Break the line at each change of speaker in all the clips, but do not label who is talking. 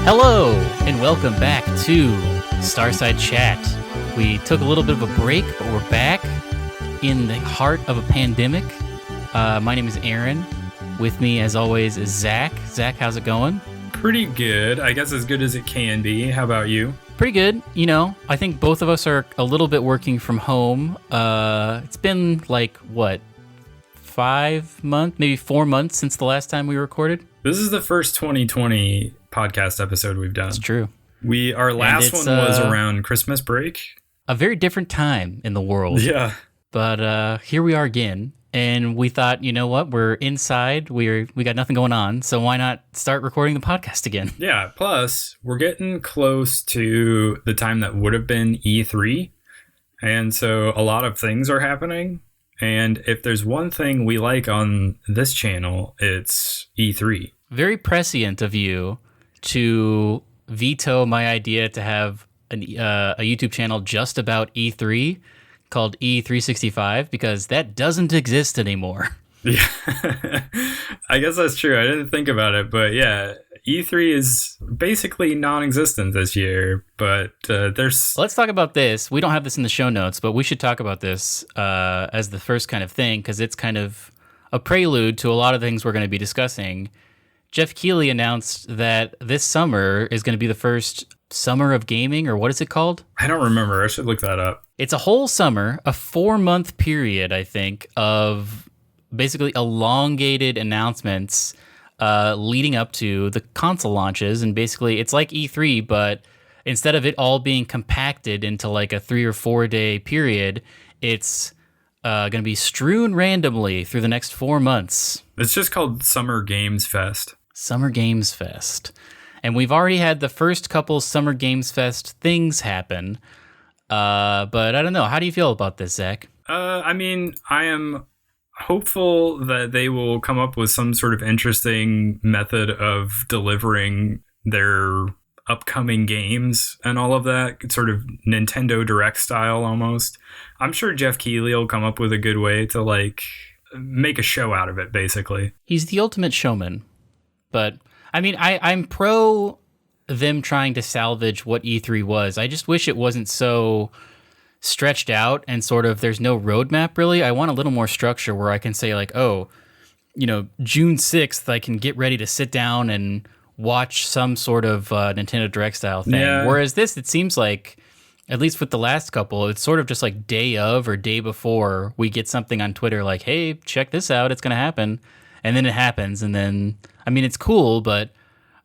Hello, and welcome back to Starside Chat. We took a little bit of a break, but we're back in the heart of a pandemic. My name is Aaron. With me, as always, is Zach. Zach, how's it going?
Pretty good. I guess as good as it can be. How about you?
Pretty good. You know, I think both of us are a little bit working from home. It's been 5 months, maybe 4 months since the last time we recorded.
This is the first 2020 podcast episode we've done.
It's true.
Our last one was around Christmas break.
A very different time in the world.
Yeah.
But here we are again, and we thought, you know what? We're inside. We got nothing going on, so why not start recording the podcast again?
Yeah. Plus, we're getting close to the time that would have been E3, and so a lot of things are happening. And if there's one thing we like on this channel, it's E3.
Very prescient of you to veto my idea to have a YouTube channel just about E3 called E365, because that doesn't exist anymore.
Yeah, I guess that's true. I didn't think about it, but yeah, E3 is basically non-existent this year, but there's...
Let's talk about this. We don't have this in the show notes, but we should talk about this as the first kind of thing, because it's kind of a prelude to a lot of things we're going to be discussing. Jeff Keighley announced that this summer is going to be the first summer of gaming, or what is it called?
I don't remember. I should look that up.
It's a whole summer, a 4-month period, I think, of basically elongated announcements leading up to the console launches. And basically, it's like E3, but instead of it all being compacted into like a 3 or 4 day period, it's going to be strewn randomly through the next 4 months.
It's just called Summer Games Fest.
Summer Games Fest. And we've already had the first couple Summer Games Fest things happen. But I don't know. How do you feel about this, Zach?
I mean, I am hopeful that they will come up with some sort of interesting method of delivering their upcoming games and all of that, sort of Nintendo Direct style almost. I'm sure Jeff Keighley will come up with a good way to make a show out of it, basically.
He's the ultimate showman. But I mean, I'm pro them trying to salvage what E3 was. I just wish it wasn't so stretched out and sort of there's no roadmap really. I want a little more structure where I can say June 6th, I can get ready to sit down and watch some sort of Nintendo Direct style thing. Yeah. Whereas this, it seems like, at least with the last couple, it's sort of just like day of or day before we get something on Twitter like, hey, check this out, it's going to happen. And then it happens. And then, I mean, it's cool, but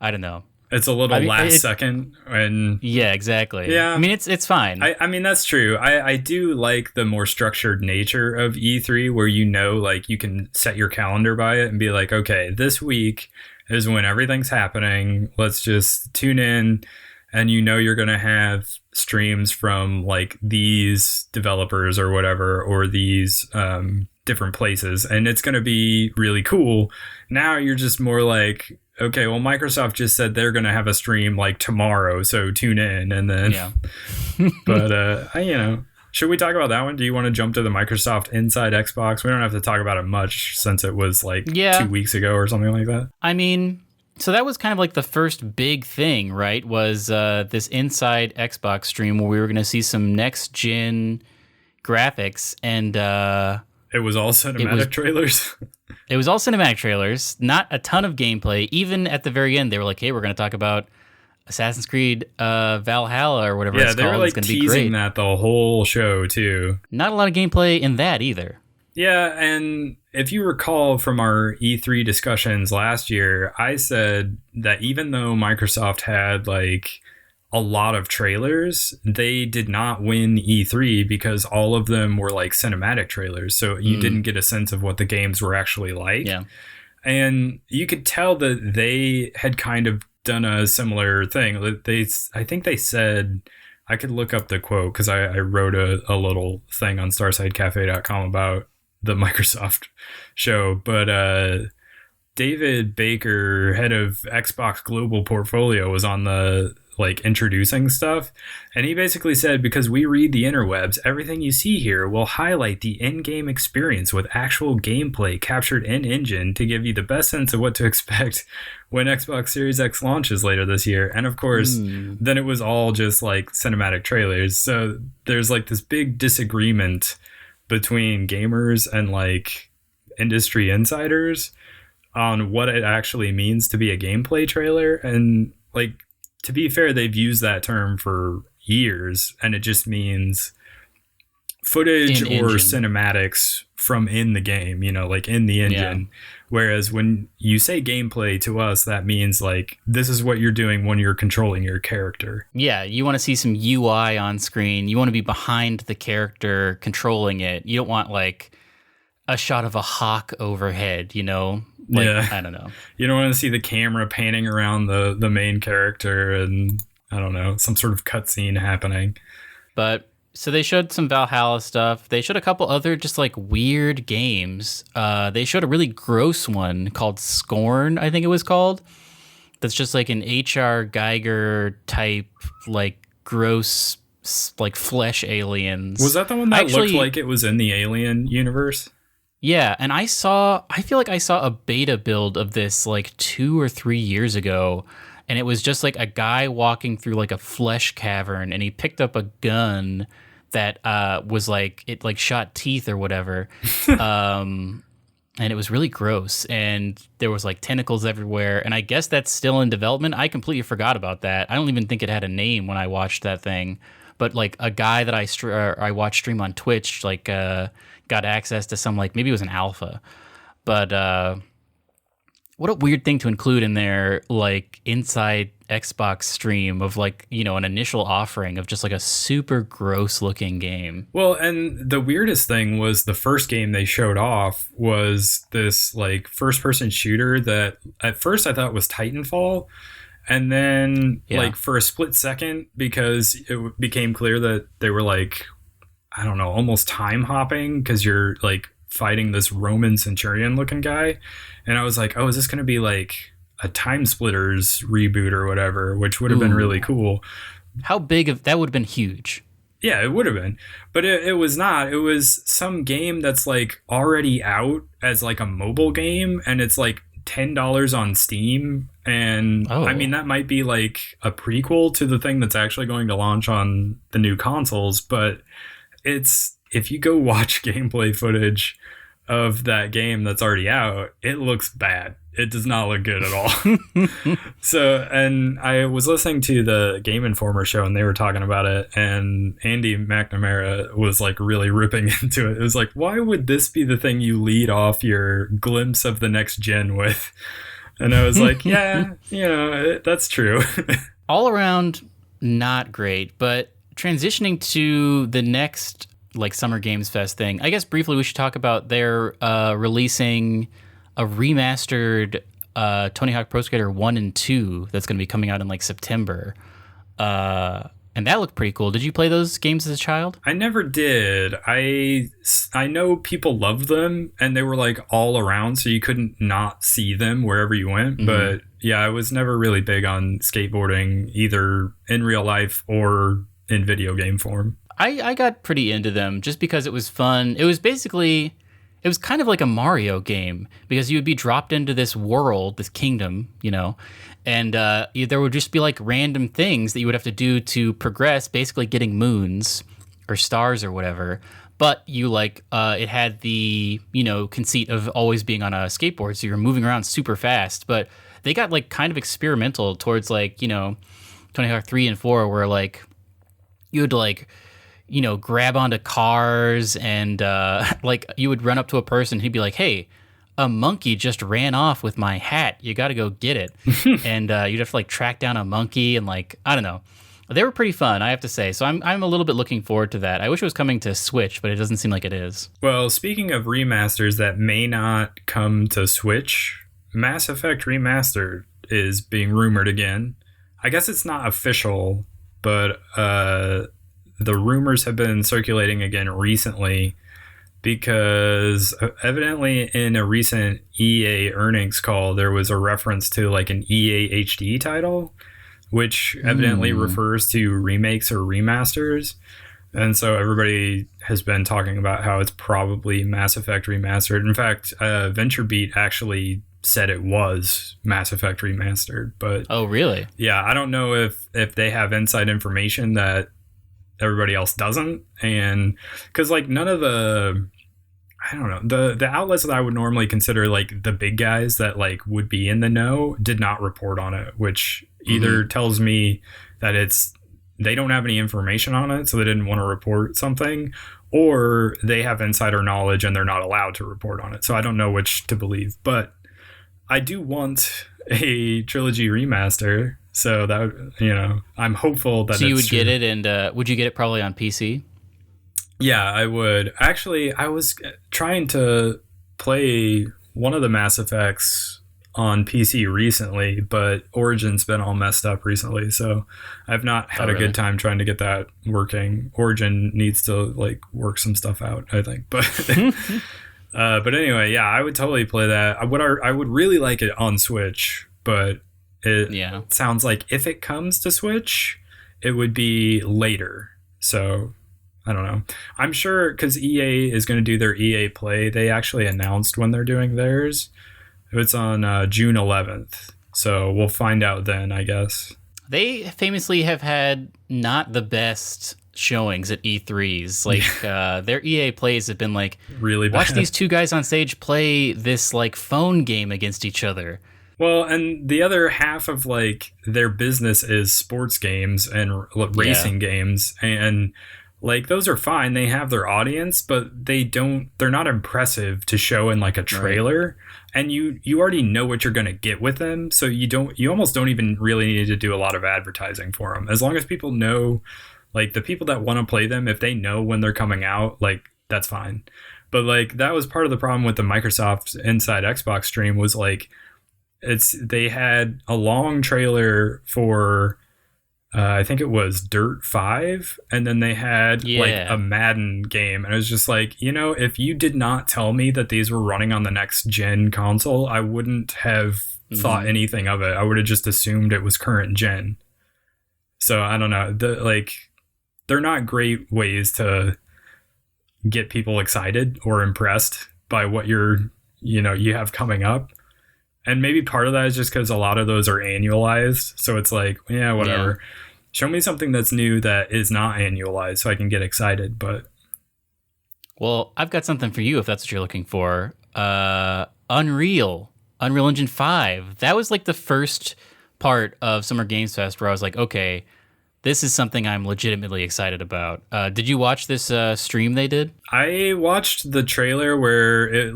I don't know.
It's a little last second. And
yeah, exactly.
Yeah.
I mean, it's fine.
I mean, that's true. I do like the more structured nature of E3 where, you can set your calendar by it and be like, okay, this week is when everything's happening. Let's just tune in. And you're going to have streams from these developers or whatever, or these different places. And it's going to be really cool. Now you're just more like, okay, well, Microsoft just said they're going to have a stream tomorrow, so tune in. And then,
yeah.
But, should we talk about that one? Do you want to jump to the Microsoft Inside Xbox? We don't have to talk about it much since it was 2 weeks ago or something like that.
I mean, so that was kind of the first big thing, right? Was this Inside Xbox stream where we were going to see some next-gen graphics, and
it was all cinematic trailers.
It was all cinematic trailers, not a ton of gameplay. Even at the very end, they were like, hey, we're going to talk about Assassin's Creed Valhalla or whatever it's called.
Yeah, they were
it's
teasing that the whole show, too.
Not a lot of gameplay in that either.
Yeah, and if you recall from our E3 discussions last year, I said that even though Microsoft had a lot of trailers, they did not win E3 because all of them were cinematic trailers. So you didn't get a sense of what the games were actually like.
Yeah.
And you could tell that they had kind of done a similar thing. I think they said, I could look up the quote because I wrote a little thing on StarsideCafe.com about the Microsoft show, but David Baker, head of Xbox Global Portfolio, was on the like introducing stuff. And he basically said, because we read the interwebs, everything you see here will highlight the in-game experience with actual gameplay captured in-engine to give you the best sense of what to expect when Xbox Series X launches later this year. And of course, then it was all just like cinematic trailers. So there's like this big disagreement between gamers and like industry insiders on what it actually means to be a gameplay trailer. And like, to be fair, they've used that term for years, and it just means footage or cinematics from in the game, you know, like in the engine. Yeah. Whereas when you say gameplay to us, that means like this is what you're doing when you're controlling your character.
Yeah, you want to see some UI on screen. You want to be behind the character controlling it. You don't want like a shot of a hawk overhead, you know? Like, yeah. I don't know.
You don't want to see the camera panning around the main character and, I don't know, some sort of cutscene happening.
But so they showed some Valhalla stuff. They showed a couple other just like weird games. They showed a really gross one called Scorn, I think it was called. That's just like an H.R. Geiger type, like gross, like flesh aliens.
Was that the one that looked like it was in the Alien universe?
Yeah, and I feel like I saw a beta build of this like 2 or 3 years ago, and it was just like a guy walking through like a flesh cavern, and he picked up a gun that was like, it like shot teeth or whatever, and it was really gross, and there was like tentacles everywhere, and I guess that's still in development. I completely forgot about that. I don't even think it had a name when I watched that thing, but like a guy that I watched stream on Twitch, like got access to some, like, maybe it was an alpha, but what a weird thing to include in their like inside Xbox stream of like, you know, an initial offering of just like a super gross looking game.
Well, and the weirdest thing was the first game they showed off was this like first person shooter that at first I thought was Titanfall. And then like for a split second, because it became clear that they were like, I don't know, almost time hopping, because you're like fighting this Roman centurion looking guy. And I was like, oh, is this going to be like a Time Splitters reboot or whatever, which would have been really cool.
How big of that would have been huge.
Yeah, it would have been. But it was not. It was some game that's like already out as like a mobile game, and it's like $10 on Steam. And I mean, that might be like a prequel to the thing that's actually going to launch on the new consoles, but it's, if you go watch gameplay footage of that game that's already out, it looks bad. It does not look good at all. So, and I was listening to the Game Informer show, and they were talking about it, and Andy McNamara was like really ripping into it. It was like, why would this be the thing you lead off your glimpse of the next gen with? And I was like, yeah, you know, that's true.
All around, not great, but transitioning to the next like Summer Games Fest thing, I guess briefly we should talk about their releasing a remastered Tony Hawk Pro Skater 1 and 2 that's going to be coming out in like September. And that looked pretty cool. Did you play those games as a child?
I never did. I know people loved them, and they were like all around, so you couldn't not see them wherever you went. Mm-hmm. But yeah, I was never really big on skateboarding, either in real life or in video game form.
I got pretty into them just because it was fun. It was kind of like a Mario game, because you would be dropped into this world, this kingdom, you know, and there would just be like random things that you would have to do to progress, basically getting moons or stars or whatever. But you like, it had the, you know, conceit of always being on a skateboard, so you're moving around super fast. But they got like kind of experimental towards like, you know, Tony Hawk 3 and 4, where like you would like, you know, grab onto cars, and like you would run up to a person, he'd be like, hey, a monkey just ran off with my hat, you got to go get it. And you'd have to like track down a monkey, and like, I don't know, they were pretty fun, I have to say. So I'm a little bit looking forward to that. I wish it was coming to Switch, but it doesn't seem like it is.
Well, speaking of remasters that may not come to Switch, Mass Effect Remastered is being rumored again. I guess it's not official, but the rumors have been circulating again recently, because evidently in a recent EA earnings call, there was a reference to like an EA HD title. which evidently refers to remakes or remasters. And so everybody has been talking about how it's probably Mass Effect Remastered. In fact, VentureBeat actually said it was Mass Effect Remastered. But
oh, really?
Yeah, I don't know if they have inside information that everybody else doesn't. And because like none of I don't know, the outlets that I would normally consider like the big guys that like would be in the know did not report on it, which either tells me that they don't have any information on it, so they didn't want to report something, or they have insider knowledge and they're not allowed to report on it. So I don't know which to believe, but I do want a trilogy remaster. So that, you know, I'm hopeful that.
So you would get it, and would you get it probably on PC?
Yeah, I would. Actually, I was trying to play one of the Mass Effects on PC recently, but Origin's been all messed up recently, so I've not had a good time trying to get that working. Origin needs to like work some stuff out, I think. But anyway, yeah, I would totally play that. I would really like it on Switch, but it sounds like if it comes to Switch, it would be later. So I don't know. I'm sure because EA is going to do their EA Play. They actually announced when they're doing theirs. It's on June 11th, so we'll find out then, I guess.
They famously have had not the best showings at E3s. Like their EA plays have been like,
really bad.
Watch these two guys on stage play this like phone game against each other.
Well, and the other half of like their business is sports games and racing games, and like those are fine. They have their audience, but they're not impressive to show in like a trailer. Right. And you already know what you're going to get with them. So you almost don't even really need to do a lot of advertising for them. As long as people know, like the people that want to play them, if they know when they're coming out, like that's fine. But like that was part of the problem with the Microsoft Inside Xbox stream was like, they had a long trailer for, I think it was Dirt 5, and then they had like a Madden game, and it was just like, you know, if you did not tell me that these were running on the next gen console, I wouldn't have thought anything of it. I would have just assumed it was current gen. So I don't know, they're not great ways to get people excited or impressed by what you have coming up. And maybe part of that is just because a lot of those are annualized. So it's like, yeah, whatever. Yeah. Show me something that's new that is not annualized so I can get excited. But
well, I've got something for you if that's what you're looking for. Unreal Engine 5. That was like the first part of Summer Games Fest where I was like, okay, this is something I'm legitimately excited about. Did you watch this stream they did?
I watched the trailer where it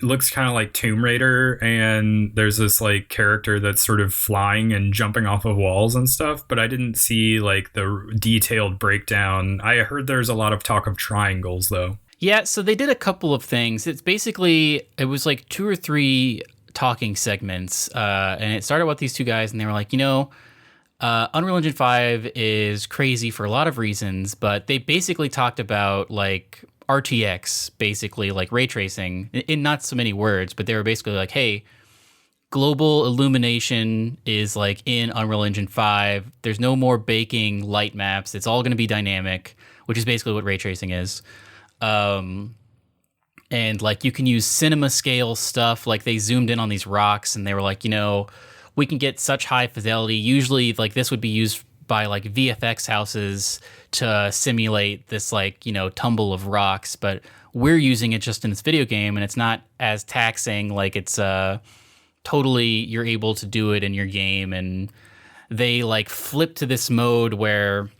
looks kind of like Tomb Raider, and there's this like character that's sort of flying and jumping off of walls and stuff, but I didn't see like the detailed breakdown. I heard there's a lot of talk of triangles though.
Yeah, so they did a couple of things. It was like 2 or 3 talking segments, and it started with these two guys, and they were like, Unreal Engine 5 is crazy for a lot of reasons, but they basically talked about like RTX, basically like ray tracing in not so many words, but they were basically like, hey, global illumination is like in Unreal Engine 5. There's no more baking light maps. It's all going to be dynamic, which is basically what ray tracing is. And like you can use cinema scale stuff. Like they zoomed in on these rocks and they were like, we can get such high fidelity. Usually like this would be used by like VFX houses to simulate this like, tumble of rocks, but we're using it just in this video game and it's not as taxing. Like it's totally, you're able to do it in your game. And they like flipped to this mode where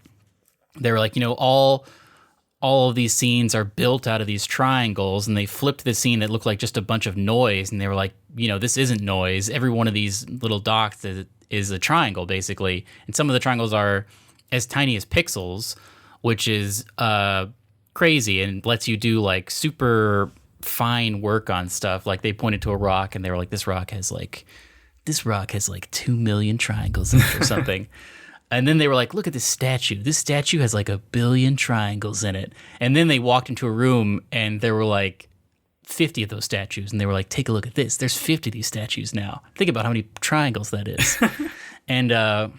they were like, all of these scenes are built out of these triangles, and they flipped the scene that looked like just a bunch of noise. And they were like, this isn't noise. Every one of these little dots is a triangle basically. And some of the triangles are as tiny as pixels, which is crazy and lets you do like super fine work on stuff. Like they pointed to a rock and they were like, this rock has like 2 million triangles in it or something. And then they were like, look at this statue. This statue has like 1 billion triangles in it. And then they walked into a room and there were like 50 of those statues. And they were like, take a look at this. There's 50 of these statues now. Think about how many triangles that is. And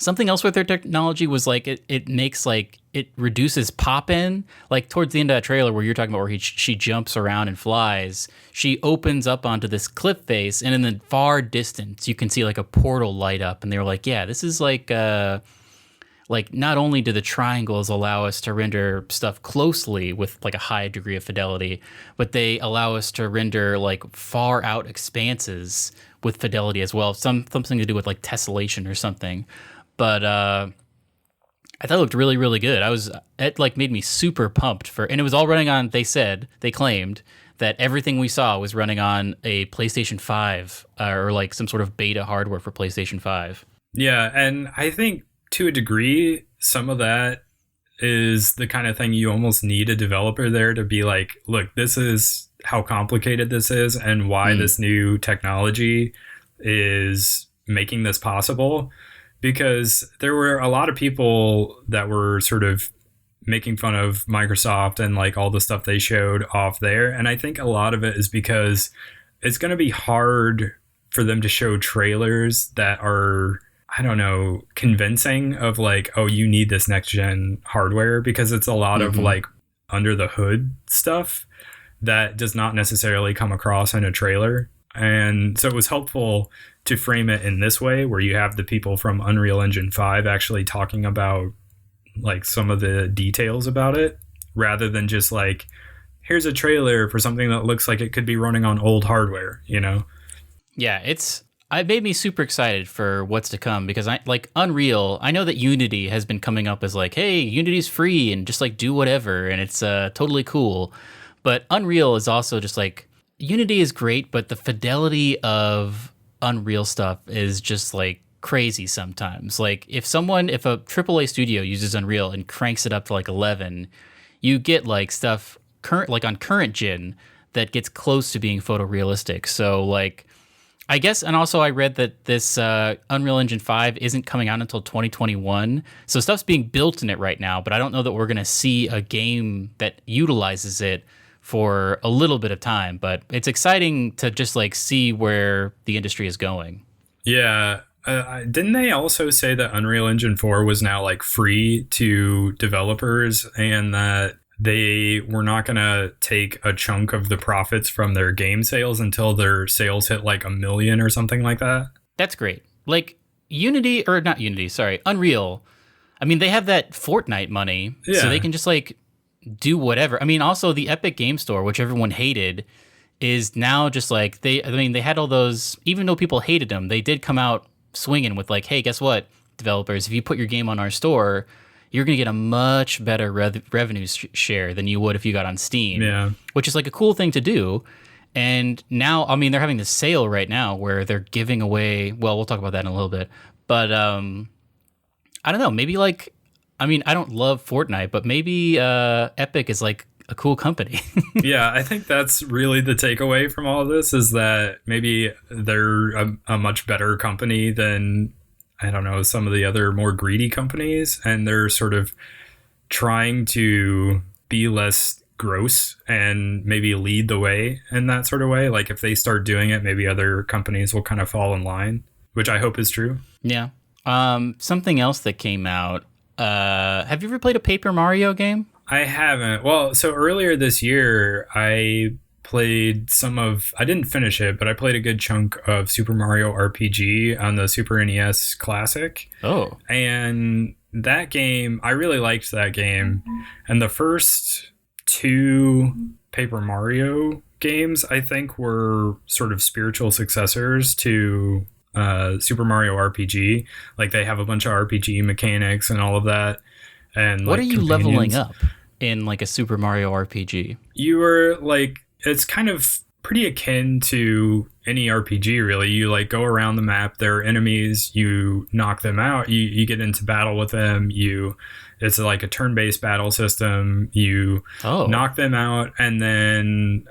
Something else with their technology was like it makes like it reduces pop in, like towards the end of that trailer where you're talking about where she jumps around and flies. She opens up onto this cliff face, and in the far distance you can see like a portal light up, and they were like, yeah, this is like not only do the triangles allow us to render stuff closely with like a high degree of fidelity, but they allow us to render like far out expanses with fidelity as well. Something to do with like tessellation or something. But I thought it looked really, really good. It like made me super pumped and it was all running on, they claimed that everything we saw was running on a PlayStation 5 or like some sort of beta hardware for PlayStation 5.
Yeah, and I think to a degree, some of that is the kind of thing you almost need a developer there to be like, look, this is how complicated this is and why this new technology is making this possible. Because there were a lot of people that were sort of making fun of Microsoft and like all the stuff they showed off there. And I think a lot of it is because it's going to be hard for them to show trailers that are, I don't know, convincing of like, oh, you need this next gen hardware, because it's a lot of like under the hood stuff that does not necessarily come across in a trailer. And so it was helpful to frame it in this way, where you have the people from Unreal Engine 5 actually talking about like some of the details about it, rather than just like, here's a trailer for something that looks like it could be running on old hardware, you know?
Yeah, it made me super excited for what's to come, because I like Unreal. I know that Unity has been coming up as like, hey, Unity's free and just like do whatever, and it's totally cool. But Unreal is also just like, Unity is great, but the fidelity of Unreal stuff is just like crazy sometimes. Like if a AAA studio uses Unreal and cranks it up to like 11, you get like stuff on current gen that gets close to being photorealistic. So like, I guess, and also I read that this Unreal Engine 5 isn't coming out until 2021. So stuff's being built in it right now, but I don't know that we're going to see a game that utilizes it for a little bit of time. But it's exciting to just like see where the industry is going.
Yeah. Didn't they also say that Unreal Engine 4 was now like free to developers, and that they were not going to take a chunk of the profits from their game sales until their sales hit like 1 million or something like that?
That's great. Like Unreal. I mean, they have that Fortnite money, so they can just like do whatever. I mean, also the Epic Game Store, which everyone hated, is now just like they had all those, even though people hated them, they did come out swinging with like, hey, guess what, developers, if you put your game on our store, you're going to get a much better revenue share than you would if you got on Steam. Yeah. Which is like a cool thing to do. And now, I mean, they're having this sale right now where they're giving away, well, we'll talk about that in a little bit. But I don't know, maybe like, I mean, I don't love Fortnite, but maybe Epic is like a cool company.
Yeah, I think that's really the takeaway from all of this, is that maybe they're a much better company than, I don't know, some of the other more greedy companies, and they're sort of trying to be less gross and maybe lead the way in that sort of way. Like if they start doing it, maybe other companies will kind of fall in line, which I hope is true.
Yeah. Something else that came out. Have you ever played a Paper Mario game?
I haven't. Well, so earlier this year, I played I didn't finish it, but I played a good chunk of Super Mario RPG on the Super NES Classic.
Oh.
And that game, I really liked that game. And the first 2 Paper Mario games, I think, were sort of spiritual successors to Super Mario RPG. Like they have a bunch of RPG mechanics and all of that. And
what
like,
are you leveling up in like a Super Mario RPG?
You were like, it's kind of pretty akin to any RPG, really. You like go around the map, there are enemies, you knock them out, you get into battle with them, it's like a turn-based battle system, you knock them out, and then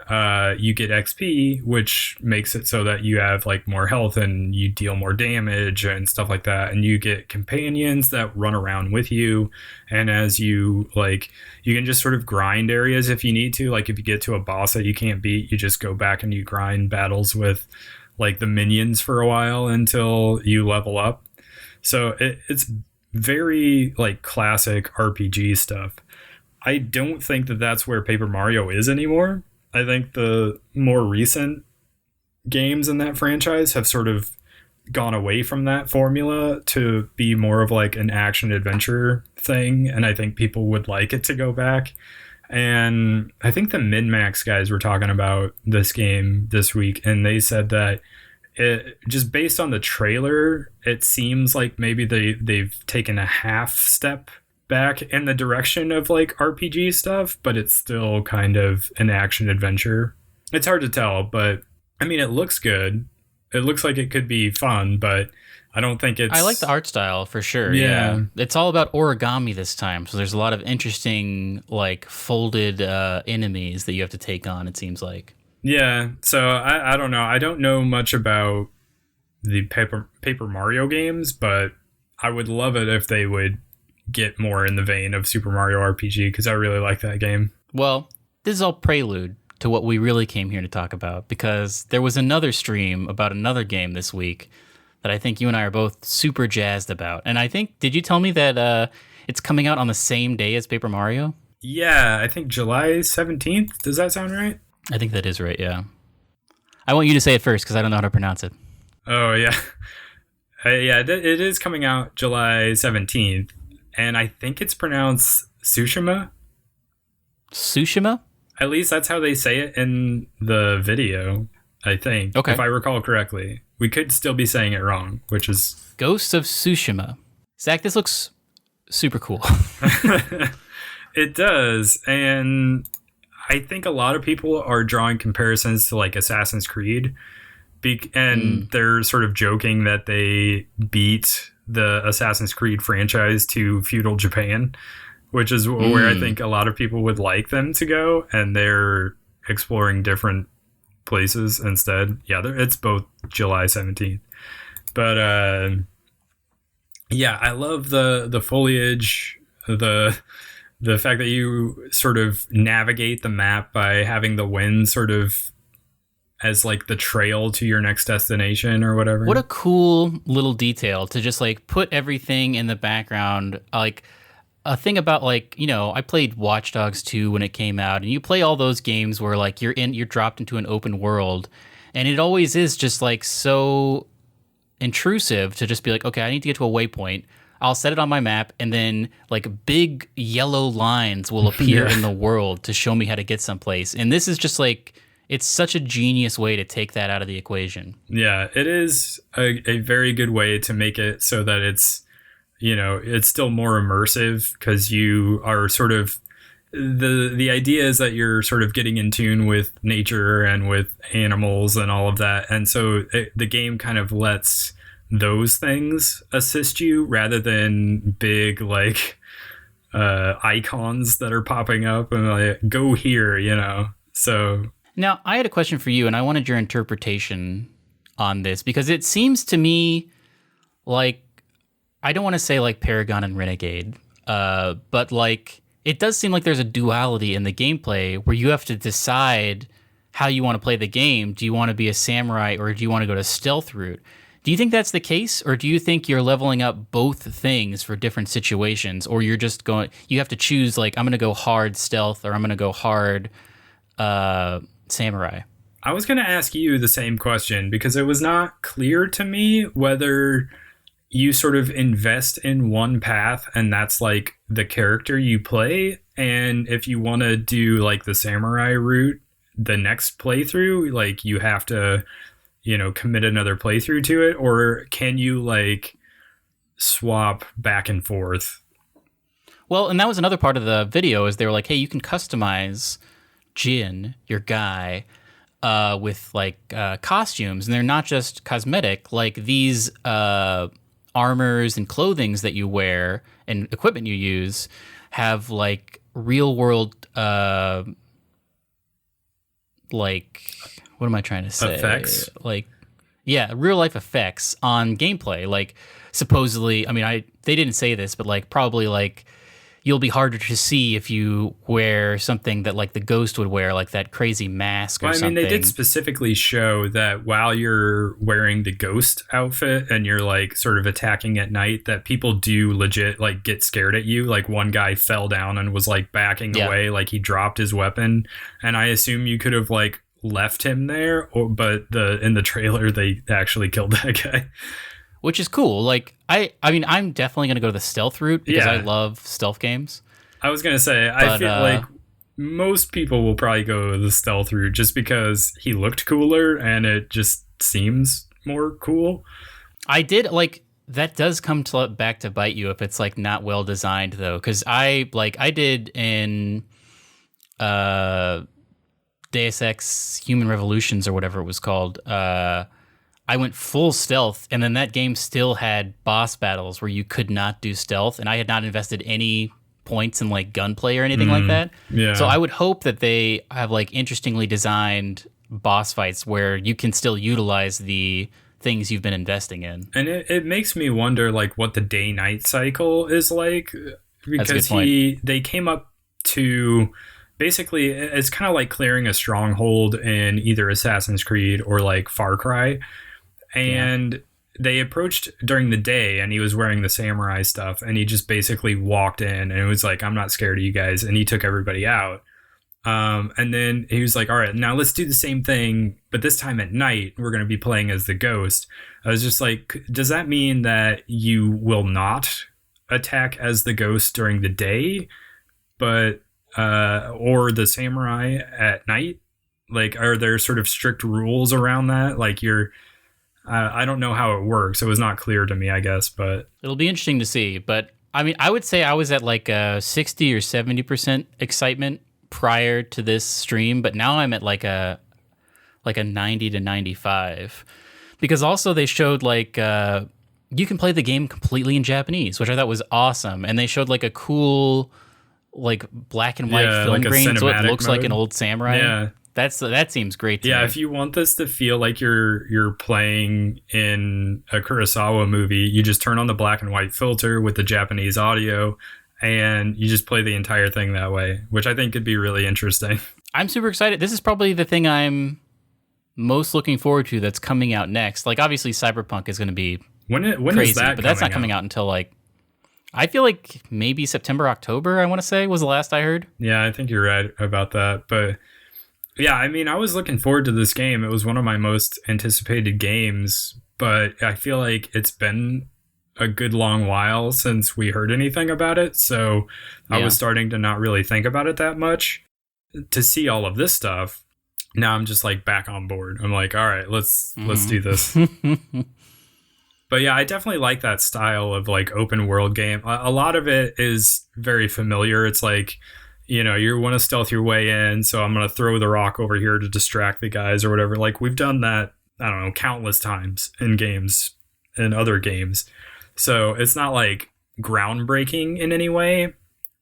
you get XP, which makes it so that you have like more health and you deal more damage and stuff like that, and you get companions that run around with you, and as you like, you can just sort of grind areas if you need to. Like if you get to a boss that you can't beat, you just go back and you grind battles with like the minions for a while until you level up. So it's very like classic RPG stuff. I don't think that that's where Paper Mario is anymore. I think the more recent games in that franchise have sort of gone away from that formula to be more of like an action adventure thing, and I think people would like it to go back. And I think the MinMax guys were talking about this game this week, and they said that it, just based on the trailer, it seems like maybe they've taken a half step back in the direction of like RPG stuff, but it's still kind of an action adventure. It's hard to tell, but I mean, it looks good. It looks like it could be fun, but I don't think it's...
I like the art style for sure. Yeah. It's all about origami this time. So there's a lot of interesting, like, folded enemies that you have to take on, it seems like.
Yeah. So I don't know. I don't know much about the Paper Mario games, but I would love it if they would get more in the vein of Super Mario RPG, because I really like that game.
Well, this is all prelude to what we really came here to talk about, because there was another stream about another game this week that I think you and I are both super jazzed about. And I think, did you tell me that it's coming out on the same day as Paper Mario?
Yeah, I think July 17th. Does that sound right?
I think that is right, yeah. I want you to say it first because I don't know how to pronounce it.
Oh, yeah. Yeah, it is coming out July 17th. And I think it's pronounced Tsushima.
Tsushima?
At least that's how they say it in the video, I think.
Okay.
If I recall correctly. We could still be saying it wrong, which is...
Ghost of Tsushima. Zach, this looks super cool.
It does. And I think a lot of people are drawing comparisons to like Assassin's Creed. And they're sort of joking that they beat the Assassin's Creed franchise to feudal Japan, which is where I think a lot of people would like them to go. And they're exploring different places instead. Yeah, it's both July 17th. But yeah, I love the foliage, the fact that you sort of navigate the map by having the wind sort of as like the trail to your next destination or whatever.
What a cool little detail to just like put everything in the background. Like a thing about like, you know, I played Watch Dogs 2 when it came out, and you play all those games where like you're dropped into an open world, and it always is just like so intrusive to just be like, okay, I need to get to a waypoint. I'll set it on my map, and then like big yellow lines will appear in the world to show me how to get someplace. And this is just like, it's such a genius way to take that out of the equation.
Yeah, it is a very good way to make it so that it's, you know, it's still more immersive, because you are sort of the idea is that you're sort of getting in tune with nature and with animals and all of that. And so the game kind of lets those things assist you rather than big like icons that are popping up and like, go here, you know. So
now I had a question for you, and I wanted your interpretation on this, because it seems to me like, I don't want to say like Paragon and Renegade, but like it does seem like there's a duality in the gameplay where you have to decide how you want to play the game. Do you want to be a samurai, or do you want to go to stealth route? Do you think that's the case, or do you think you're leveling up both things for different situations, or you're just going, you have to choose like, I'm going to go hard stealth, or I'm going to go hard samurai?
I was going to ask you the same question, because it was not clear to me whether you sort of invest in one path and that's like the character you play, and if you want to do like the samurai route the next playthrough, like you have to, you know, commit another playthrough to it, or can you like swap back and forth?
Well, and that was another part of the video, is they were like, hey, you can customize Jin, your guy, with like costumes, and they're not just cosmetic. Like these armors and clothings that you wear and equipment you use have like real world like, what am I trying to say?
Effects?
Like, yeah, real life effects on gameplay. Like supposedly, I mean, they didn't say this, but like probably like you'll be harder to see if you wear something that like the Ghost would wear, like that crazy mask or
Well, I mean,
something.
they did specifically show that while you're wearing the Ghost outfit and you're like sort of attacking at night, that people do legit like get scared at you. Like one guy fell down and was like backing away, like he dropped his weapon. And I assume you could have like left him there, but in the trailer they actually killed that guy.
Which is cool. Like, I mean, I'm definitely going to go to the stealth route because I
Yeah.
love stealth games.
I was going to say, I feel like most people will probably go the stealth route just because he looked cooler and it just seems more cool.
I did, like, that does come back to bite you if it's, like, not well designed, though. Because I did in Deus Ex Human Revolutions or whatever it was called, I went full stealth, and then that game still had boss battles where you could not do stealth, and I had not invested any points in like gunplay or anything like that.
Yeah.
So I would hope that they have like interestingly designed boss fights where you can still utilize the things you've been investing in.
And it makes me wonder like what the day-night cycle is like, because they came up to basically it's kind of like clearing a stronghold in either Assassin's Creed or like Far Cry. And they approached during the day and he was wearing the samurai stuff and he just basically walked in and it was like, I'm not scared of you guys. And he took everybody out. And then he was like, all right, now let's do the same thing. But this time at night, we're going to be playing as the Ghost. I was just like, does that mean that you will not attack as the Ghost during the day, but or the samurai at night? Like, are there sort of strict rules around that? Like I don't know how it works. It was not clear to me, I guess, but
it'll be interesting to see. But I mean, I would say I was at like a 60 or 70% excitement prior to this stream, but now I'm at like a 90 to 95 because also they showed like you can play the game completely in Japanese, which I thought was awesome, and they showed like a cool like black and white film
like
grain, so it looks
mode.
Like an old samurai.
Yeah.
That seems great to me.
Yeah, if you want this to feel like you're playing in a Kurosawa movie, you just turn on the black and white filter with the Japanese audio and you just play the entire thing that way, which I think could be really interesting.
I'm super excited. This is probably the thing I'm most looking forward to that's coming out next. Like obviously Cyberpunk is going to be
when
crazy,
is that
but that's not coming out until like I feel like maybe September, October, I want to say was the last I heard.
Yeah, I think you're right about that, but yeah, I mean, I was looking forward to this game. It was one of my most anticipated games, but I feel like it's been a good long while since we heard anything about it. So I was starting to not really think about it that much. To see all of this stuff, now I'm just like back on board. I'm like, all right, let's do this. But yeah, I definitely like that style of like open world game. A lot of it is very familiar. It's like, you know, you want to stealth your way in, so I'm going to throw the rock over here to distract the guys or whatever. Like, we've done that, I don't know, countless times in games, in other games. So it's not, like, groundbreaking in any way,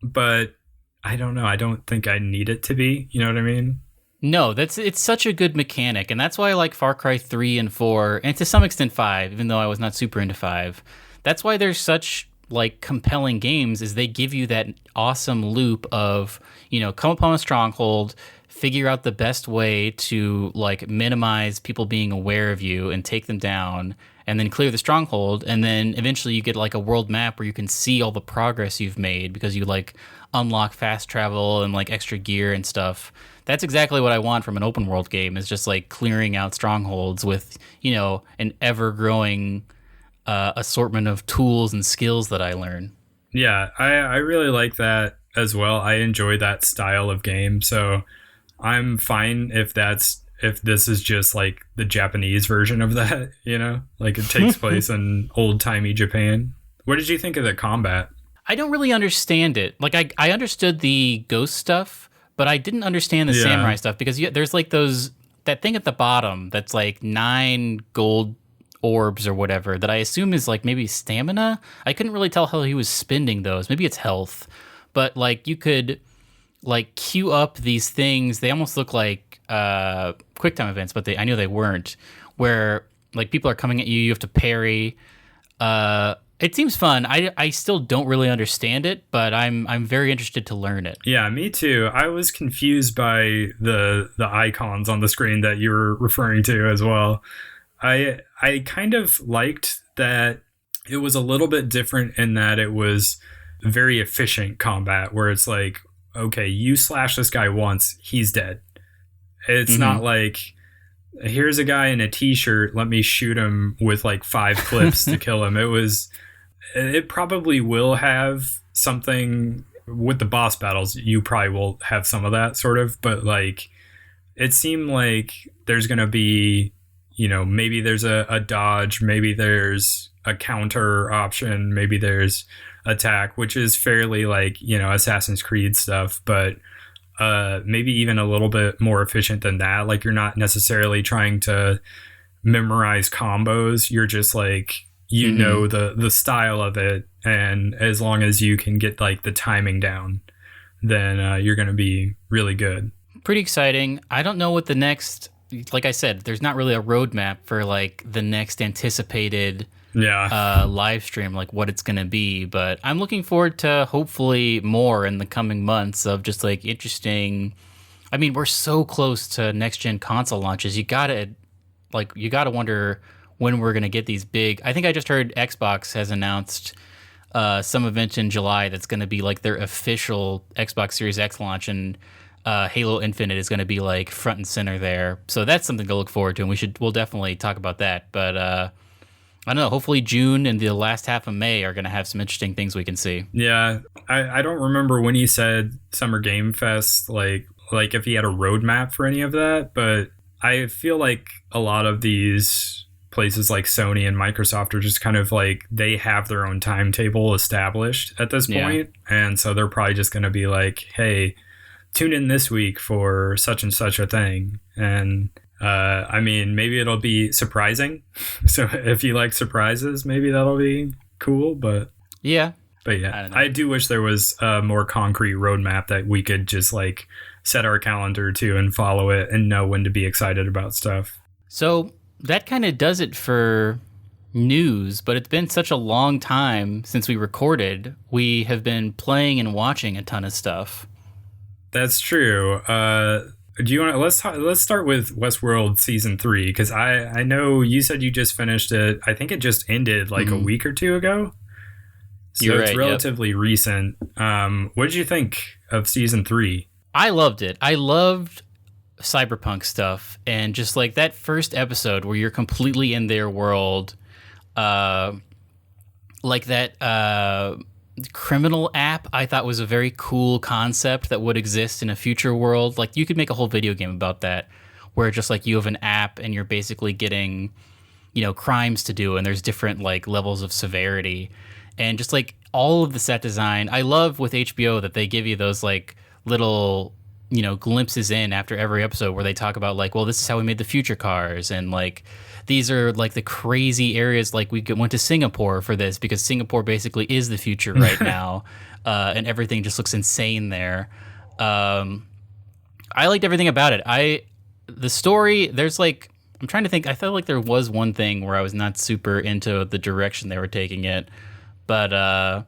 but I don't know. I don't think I need it to be. You know what I mean?
No, it's such a good mechanic, and that's why I like Far Cry 3 and 4, and to some extent 5, even though I was not super into 5. That's why there's such like compelling games is they give you that awesome loop of, you know, come upon a stronghold, figure out the best way to like minimize people being aware of you and take them down, and then clear the stronghold, and then eventually you get like a world map where you can see all the progress you've made because you like unlock fast travel and like extra gear and stuff. That's exactly what I want from an open world game, is just like clearing out strongholds with, you know, an ever growing assortment of tools and skills that I learn.
Yeah, I really like that as well. I enjoy that style of game, so I'm fine if this is just like the Japanese version of that, you know, like it takes place in old-timey Japan. What did you think of the combat?
I don't really understand it. Like I understood the ghost stuff, but I didn't understand the samurai stuff because there's like that thing at the bottom that's like 9 gold orbs or whatever that I assume is like maybe stamina. I couldn't really tell how he was spending those. Maybe it's health, but like you could like queue up these things. They almost look like quick time events, but I knew they weren't, where like people are coming at you, you have to parry, It seems fun. I still don't really understand it, but I'm very interested to learn it.
Yeah, me too. I was confused by the icons on the screen that you were referring to as well. I kind of liked that it was a little bit different in that it was very efficient combat, where it's like, okay, you slash this guy once, he's dead. It's not like, here's a guy in a t-shirt, let me shoot him with like 5 clips to kill him. It probably will have something with the boss battles. You probably will have some of that sort of, but like, it seemed like there's going to be, maybe there's a dodge, maybe there's a counter option, maybe there's attack, which is fairly like, Assassin's Creed stuff, but maybe even a little bit more efficient than that. Like, you're not necessarily trying to memorize combos. You're just like, the style of it, and as long as you can get like the timing down, then you're going to be really good.
Pretty exciting. I don't know what the next, like I said, there's not really a roadmap for like the next anticipated live stream, like what it's going to be, but I'm looking forward to hopefully more in the coming months of just like interesting. I mean, we're so close to next gen console launches. You gotta wonder when we're going to get these big. I think I just heard Xbox has announced some event in July that's going to be like their official Xbox Series X launch, and Halo Infinite is going to be like front and center there. So that's something to look forward to, and we'll definitely talk about that. But I don't know, hopefully June and the last half of May are going to have some interesting things we can see.
Yeah, I don't remember when he said Summer Game Fest, like if he had a roadmap for any of that, but I feel like a lot of these places like Sony and Microsoft are just kind of like, they have their own timetable established at this point. And so they're probably just going to be like, hey, tune in this week for such and such a thing. And I mean, maybe it'll be surprising. So if you like surprises, maybe that'll be cool. But yeah, I do wish there was a more concrete roadmap that we could just like set our calendar to and follow it and know when to be excited about stuff.
So that kind of does it for news, but it's been such a long time since we recorded. We have been playing and watching a ton of stuff.
That's true. Do you want to let's start with Westworld season 3, because I know you said you just finished it. I think it just ended like a week or two ago. So it's relatively recent. What did you think of season 3?
I loved it. I loved cyberpunk stuff, and just like that first episode where you're completely in their world, like that criminal app, I thought was a very cool concept that would exist in a future world. Like, you could make a whole video game about that, where just like you have an app and you're basically getting, crimes to do, and there's different like levels of severity, and just like all of the set design. I love with HBO that they give you those like little glimpses in after every episode where they talk about like, well, this is how we made the future cars, and like these are like the crazy areas, like we went to Singapore for this because Singapore basically is the future right now, and everything just looks insane there. I liked everything about it. The story, there's like, I'm trying to think, I felt like there was one thing where I was not super into the direction they were taking it, but I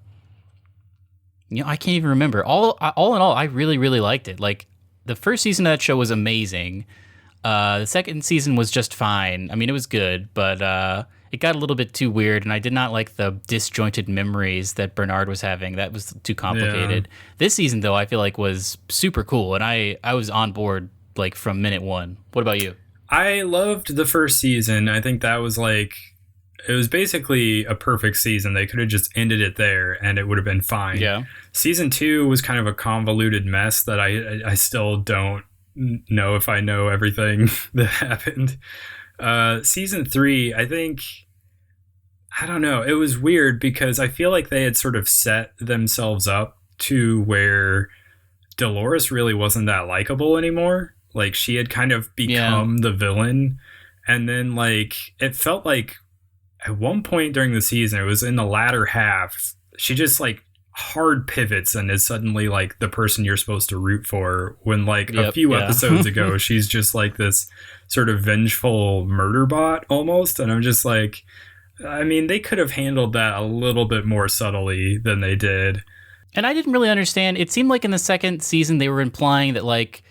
can't even remember. All in all, I really, really liked it. Like, the first season of that show was amazing. The second season was just fine. I mean, it was good, but it got a little bit too weird, and I did not like the disjointed memories that Bernard was having. That was too complicated. Yeah. This season, though, I feel like was super cool, and I was on board like from minute one. What about you?
I loved the first season. I think that was like, it was basically a perfect season. They could have just ended it there and it would have been fine.
Yeah.
Season 2 was kind of a convoluted mess that I still don't know if I know everything that happened. Season 3, I think, I don't know. It was weird because I feel like they had sort of set themselves up to where Dolores really wasn't that likable anymore. Like, she had kind of become the villain. And then like, it felt like at one point during the season, it was in the latter half, she just like hard pivots and is suddenly like the person you're supposed to root for, when like a few episodes ago, she's just like this sort of vengeful murder bot almost. And I'm just like, I mean, they could have handled that a little bit more subtly than they did.
And I didn't really understand. It seemed like in the second season they were implying that like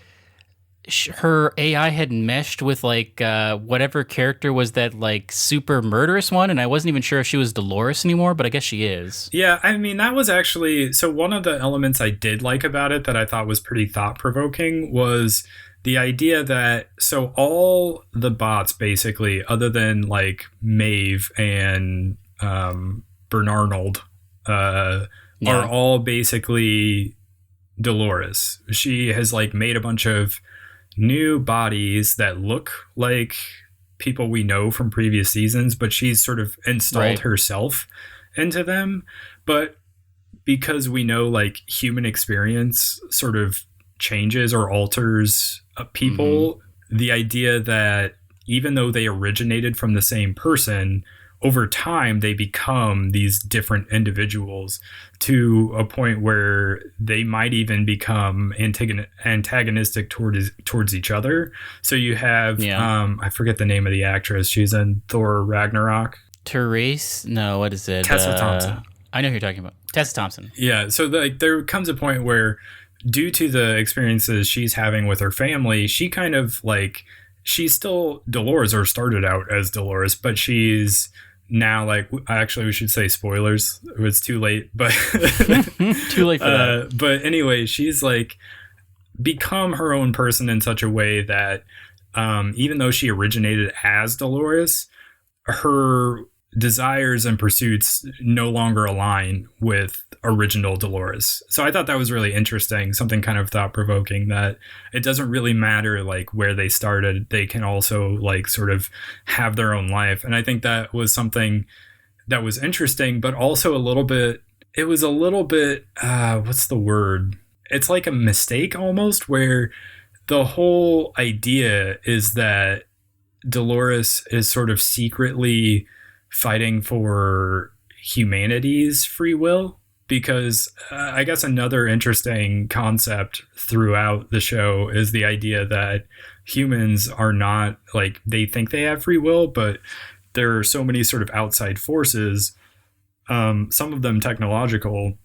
her AI had meshed with like whatever character was that like super murderous one, and I wasn't even sure if she was Dolores anymore, but I guess she is.
Yeah, I mean, that was actually so one of the elements I did like about it that I thought was pretty thought provoking was the idea that so all the bots basically, other than like Maeve and Bernarnold, are all basically Dolores. She has like made a bunch of new bodies that look like people we know from previous seasons, but she's sort of installed herself into them. But because we know like human experience sort of changes or alters people, the idea that even though they originated from the same person, over time they become these different individuals to a point where they might even become antagonistic towards each other. So you have I forget the name of the actress. She's in Thor Ragnarok.
Therese? No, what is it?
Tessa Thompson.
I know who you're talking about. Tessa Thompson.
Yeah. So like there comes a point where, due to the experiences she's having with her family, she kind of like she's still Dolores, or started out as Dolores, but she's now like actually we should say spoilers. It's too late, but
too late for that.
But anyway, she's like become her own person in such a way that even though she originated as Dolores, her desires and pursuits no longer align with original Dolores. So I thought that was really interesting, something kind of thought-provoking, that it doesn't really matter like where they started, they can also like sort of have their own life. And I think that was something that was interesting, but also it was a little bit what's the word? It's like a mistake almost, where the whole idea is that Dolores is sort of secretly fighting for humanity's free will, because I guess another interesting concept throughout the show is the idea that humans are not like, they think they have free will, but there are so many sort of outside forces, some of them technological,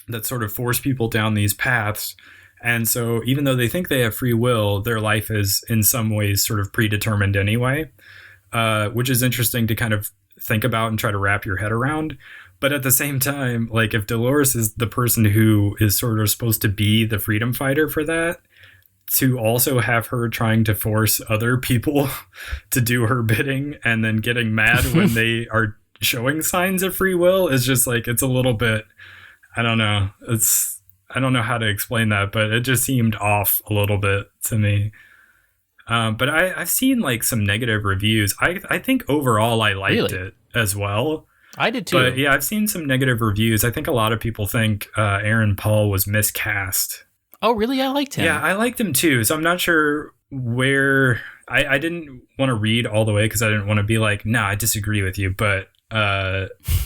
that sort of force people down these paths. And so even though they think they have free will, their life is in some ways sort of predetermined anyway, which is interesting to kind of think about and try to wrap your head around. But at the same time, like if Dolores is the person who is sort of supposed to be the freedom fighter for that, to also have her trying to force other people to do her bidding and then getting mad when they are showing signs of free will is just like, it's a little bit, I don't know. I don't know how to explain that, but it just seemed off a little bit to me. But I've seen like some negative reviews. I think overall I liked it as well.
I did too.
But yeah, I've seen some negative reviews. I think a lot of people think Aaron Paul was miscast.
Oh, really? I liked him.
Yeah, I liked him too. So I'm not sure where... I didn't want to read all the way because I didn't want to be like, nah, I disagree with you. But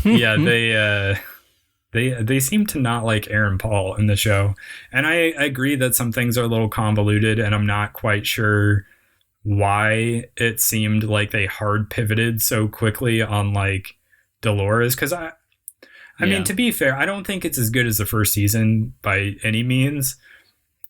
yeah, they seem to not like Aaron Paul in the show. And I agree that some things are a little convoluted, and I'm not quite sure why it seemed like they hard pivoted so quickly on like Dolores. Because I mean, to be fair, I don't think it's as good as the first season by any means.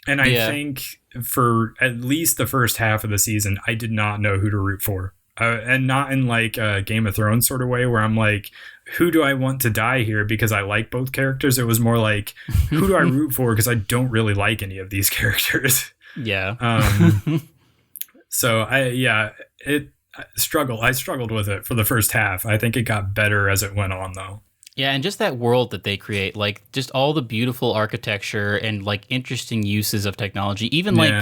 And I think for at least the first half of the season, I did not know who to root for. And not in like a Game of Thrones sort of way where I'm like, who do I want to die here because I like both characters? It was more like, who do I root for because I don't really like any of these characters.
Yeah.
So I struggled with it for the first half. I think it got better as it went on though.
Yeah, and just that world that they create, like just all the beautiful architecture and like interesting uses of technology, even like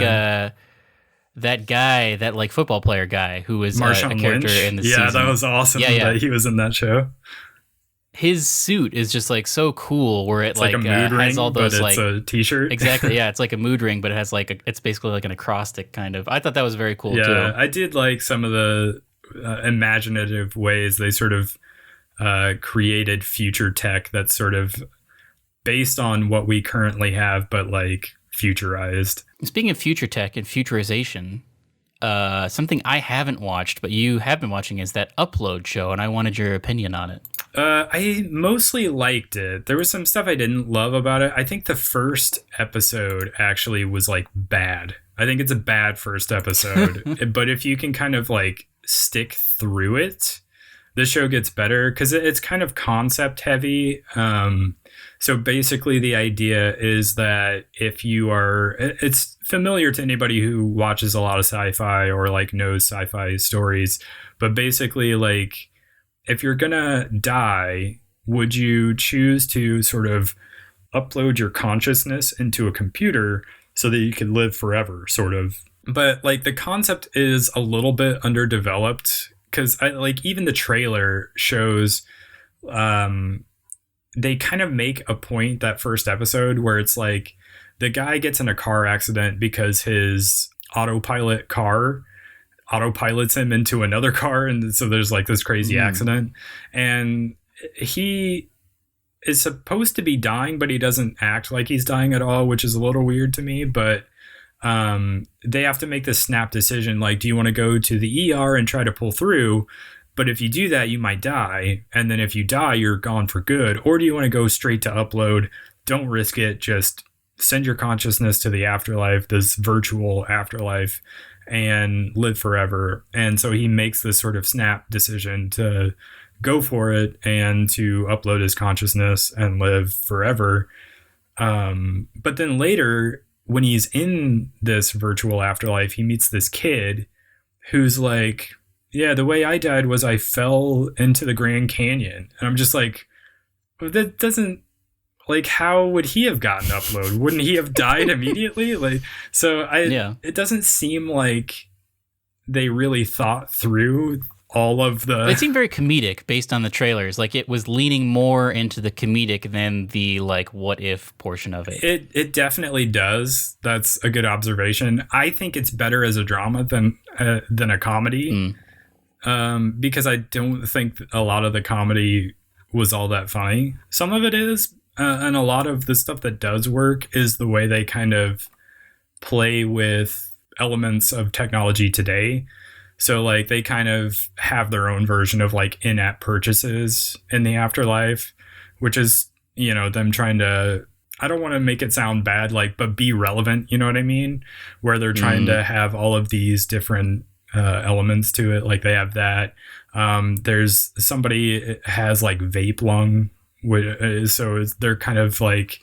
that guy, that like football player guy who was a character
Lynch
in the season.
Yeah, that was awesome that he was in that show.
His suit is just like so cool, where it
it's like a mood ring,
has all those
but
like
it's a t-shirt.
Exactly, yeah, it's like a mood ring, but it has like it's basically like an acrostic kind of. I thought that was very cool too.
Yeah, I did like some of the imaginative ways they sort of created future tech that's sort of based on what we currently have, but like futurized.
Speaking of future tech and futurization, something I haven't watched, but you have been watching, is that Upload show, and I wanted your opinion on it.
I mostly liked it. There was some stuff I didn't love about it. I think the first episode actually was like bad. I think it's a bad first episode. But if you can kind of like stick through it, the show gets better because it's kind of concept heavy. So basically the idea is that if you are, it's familiar to anybody who watches a lot of sci-fi or like knows sci-fi stories, but basically like if you're gonna die, would you choose to sort of upload your consciousness into a computer so that you can live forever, sort of? But like the concept is a little bit underdeveloped because like even the trailer shows they kind of make a point that first episode where it's like the guy gets in a car accident because his autopilot car autopilots him into another car, and so there's like this crazy accident, and he is supposed to be dying, but he doesn't act like he's dying at all, which is a little weird to me. But they have to make this snap decision, like, do you want to go to the ER and try to pull through? But if you do that, you might die. And then if you die, you're gone for good. Or do you want to go straight to upload? Don't risk it. Just send your consciousness to the afterlife, this virtual afterlife, and live forever. And so he makes this sort of snap decision to go for it and to upload his consciousness and live forever. But then later, when he's in this virtual afterlife, he meets this kid who's like, yeah, the way I died was I fell into the Grand Canyon. And I'm just like, that doesn't, like, how would he have gotten upload? Wouldn't he have died immediately? Like, so it doesn't seem like they really thought through all of the...
It seemed very comedic based on the trailers. Like, it was leaning more into the comedic than the, like, what if portion of it.
It definitely does. That's a good observation. I think it's better as a drama than a comedy. Because I don't think a lot of the comedy was all that funny. Some of it is, and a lot of the stuff that does work is the way they kind of play with elements of technology today. So like they kind of have their own version of like in-app purchases in the afterlife, which is, you know, them trying to, I don't want to make it sound bad, like, but be relevant, you know what I mean? Where they're trying to have all of these different elements to it. Like they have that. There's somebody has like vape lung, so they're kind of like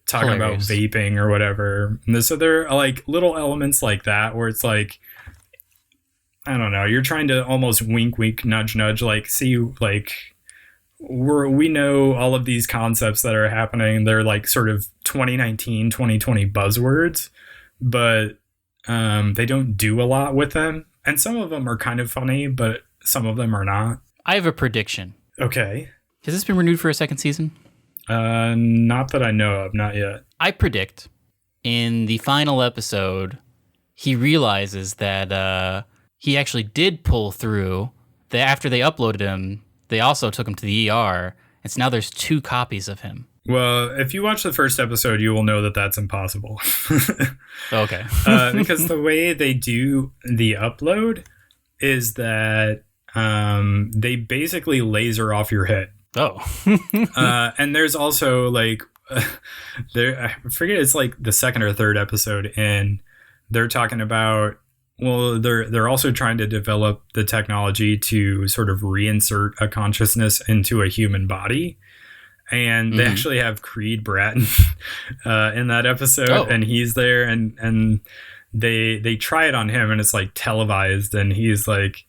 talking about vaping or whatever. And so there are like little elements like that where it's like, I don't know, you're trying to almost wink, wink, nudge, nudge, like, see, like, we know all of these concepts that are happening. They're like sort of 2019, 2020 buzzwords, but they don't do a lot with them. And some of them are kind of funny, but some of them are not.
I have a prediction.
Okay.
Has this been renewed for a second season?
Not that I know of, not yet.
I predict in the final episode, he realizes that he actually did pull through. After they uploaded him, they also took him to the ER, and so now there's 2 copies of him.
Well, if you watch the first episode, you will know that that's impossible.
Okay.
Because the way they do the upload is that they basically laser off your head.
Oh.
And there's also like, I forget, it's like the second or third episode, and they're talking about, well, they're also trying to develop the technology to sort of reinsert a consciousness into a human body. And they actually have Creed Bratton in that episode, and he's there, and they try it on him, and it's like televised, and he's like,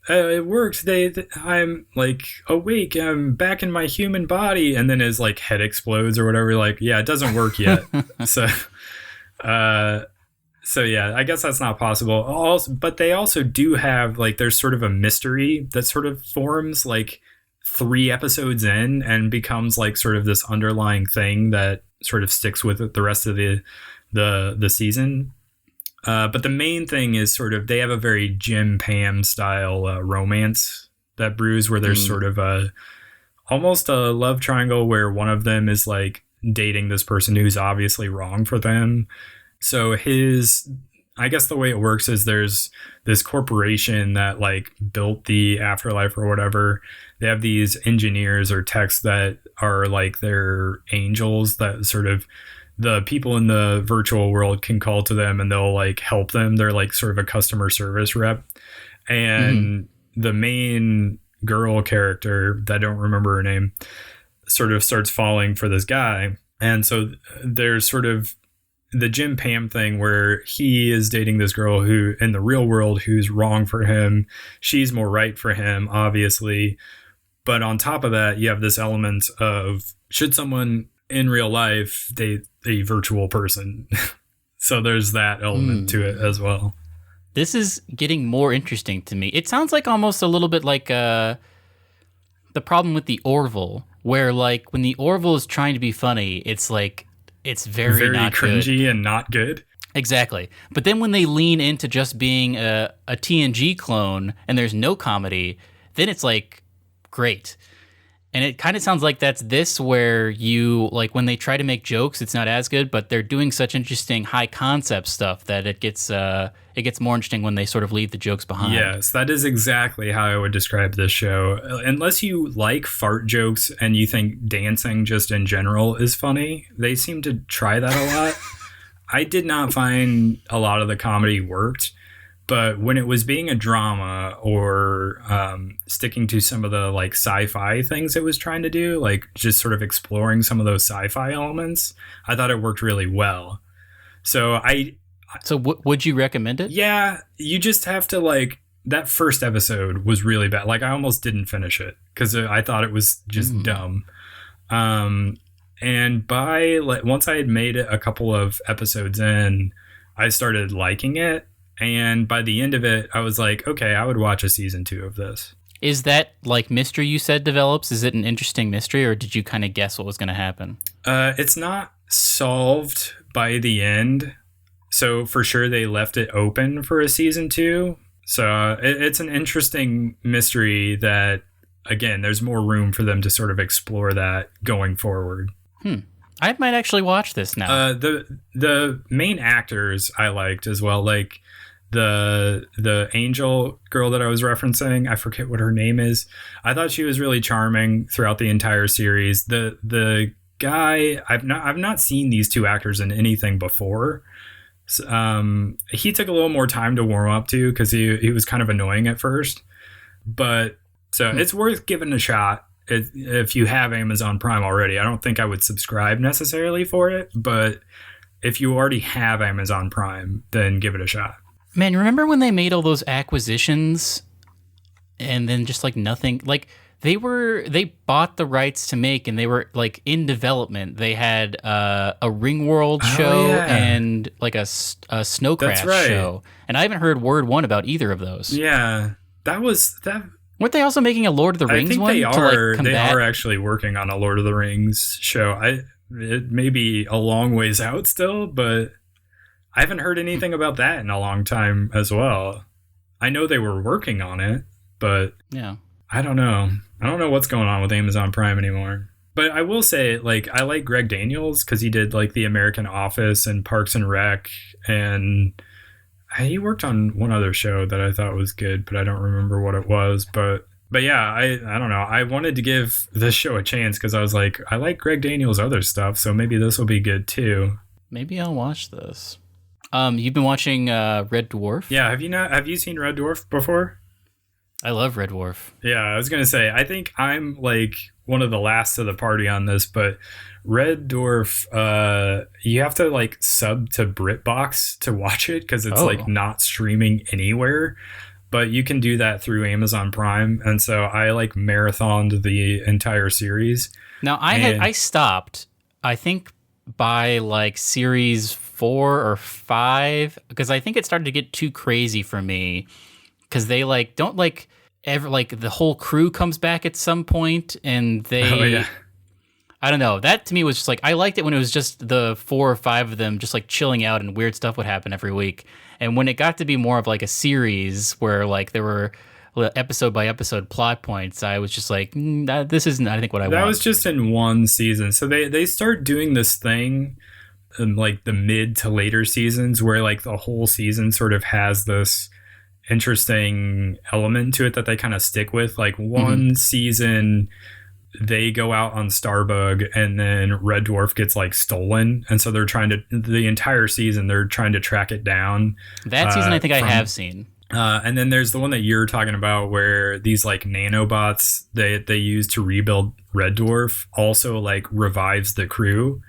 it works. I'm like awake. I'm back in my human body, and then his like head explodes or whatever. Like, yeah, it doesn't work yet. So yeah, I guess that's not possible. Also, but they also do have like, there's sort of a mystery that sort of forms like 3 episodes in and becomes like sort of this underlying thing that sort of sticks with it the rest of the season. But the main thing is sort of, they have a very Jim Pam style romance that brews, where there's sort of almost a love triangle where one of them is like dating this person who's obviously wrong for them. So I guess the way it works is there's this corporation that like built the afterlife or whatever. They have these engineers or techs that are like their angels that sort of the people in the virtual world can call to them and they'll like help them. They're like sort of a customer service rep. And the main girl character, that I don't remember her name, sort of starts falling for this guy. And so there's sort of the Jim Pam thing where he is dating this girl who in the real world who's wrong for him. She's more right for him, obviously. But on top of that, you have this element of should someone in real life date a virtual person? So there's that element to it as well.
This is getting more interesting to me. It sounds like almost a little bit like the problem with the Orville, where like when the Orville is trying to be funny, it's like it's very not
cringy
good.
And not good.
Exactly. But then when they lean into just being a TNG clone and there's no comedy, then it's like great. And it kind of sounds like that's this where you like when they try to make jokes, it's not as good, but they're doing such interesting high concept stuff that it gets more interesting when they sort of leave the jokes behind.
Yes, that is exactly how I would describe this show. Unless you like fart jokes and you think dancing just in general is funny, they seem to try that a lot. I did not find a lot of the comedy worked. But when it was being a drama or sticking to some of the like sci-fi things it was trying to do, like just sort of exploring some of those sci-fi elements, I thought it worked really well. So
would you recommend it?
Yeah, you just have to like that first episode was really bad. Like I almost didn't finish it because I thought it was just dumb. And once I had made it a couple of episodes in, I started liking it. And by the end of it, I was like, okay, I would watch a season 2 of this.
Is that like mystery you said develops? Is it an interesting mystery or did you kind of guess what was going to happen?
It's not solved by the end. So for sure they left it open for a season 2. So it's an interesting mystery that, again, there's more room for them to sort of explore that going forward.
I might actually watch this now.
The main actors I liked as well, like the angel girl that I was referencing, I forget what her name is. I thought she was really charming throughout the entire series. The guy, I've not seen these two actors in anything before. He took a little more time to warm up to because he was kind of annoying at first, but so it's worth giving a shot if you have Amazon Prime already. I don't think I would subscribe necessarily for it, but if you already have Amazon Prime, then give it a shot.
Man, remember when they made all those acquisitions and then just like nothing, like they bought the rights to make and they were like in development. They had a Ringworld show and like a Snowcrash show. And I haven't heard word one about either of those.
Yeah, that.
Weren't they also making a Lord of the Rings one?
I think they are.
Like
they are actually working on a Lord of the Rings show. It may be a long ways out still, but I haven't heard anything about that in a long time as well. I know they were working on it, but
yeah,
I don't know. I don't know what's going on with Amazon Prime anymore. But I will say, like, I like Greg Daniels because he did like The American Office and Parks and Rec, and he worked on one other show that I thought was good, but I don't remember what it was. But yeah, I don't know. I wanted to give this show a chance because I was like, I like Greg Daniels' other stuff, so maybe this will be good too.
Maybe I'll watch this. You've been watching Red Dwarf?
Yeah, have you seen Red Dwarf before?
I love Red Dwarf.
Yeah, I was going to say, I think I'm like one of the last to the party on this, but Red Dwarf, you have to like sub to BritBox to watch it because it's like not streaming anywhere, but you can do that through Amazon Prime. And so I like marathoned the entire series.
Now I stopped, I think by like series 4 or 5, because I think it started to get too crazy for me. Because they like don't like ever like the whole crew comes back at some point and they I don't know, that to me was just like I liked it when it was just the 4 or 5 of them just like chilling out and weird stuff would happen every week. And when it got to be more of like a series where like there were episode by episode plot points, I was just like this isn't I think what I want.
That was just in one season. So they start doing this thing like the mid to later seasons where like the whole season sort of has this interesting element to it that they kind of stick with. Like one season they go out on Starbug and then Red Dwarf gets like stolen, and so they're trying to, the entire season they're trying to track it down.
That season I think I have seen.
And then there's the one that you're talking about where these like nanobots they use to rebuild Red Dwarf also like revives the crew.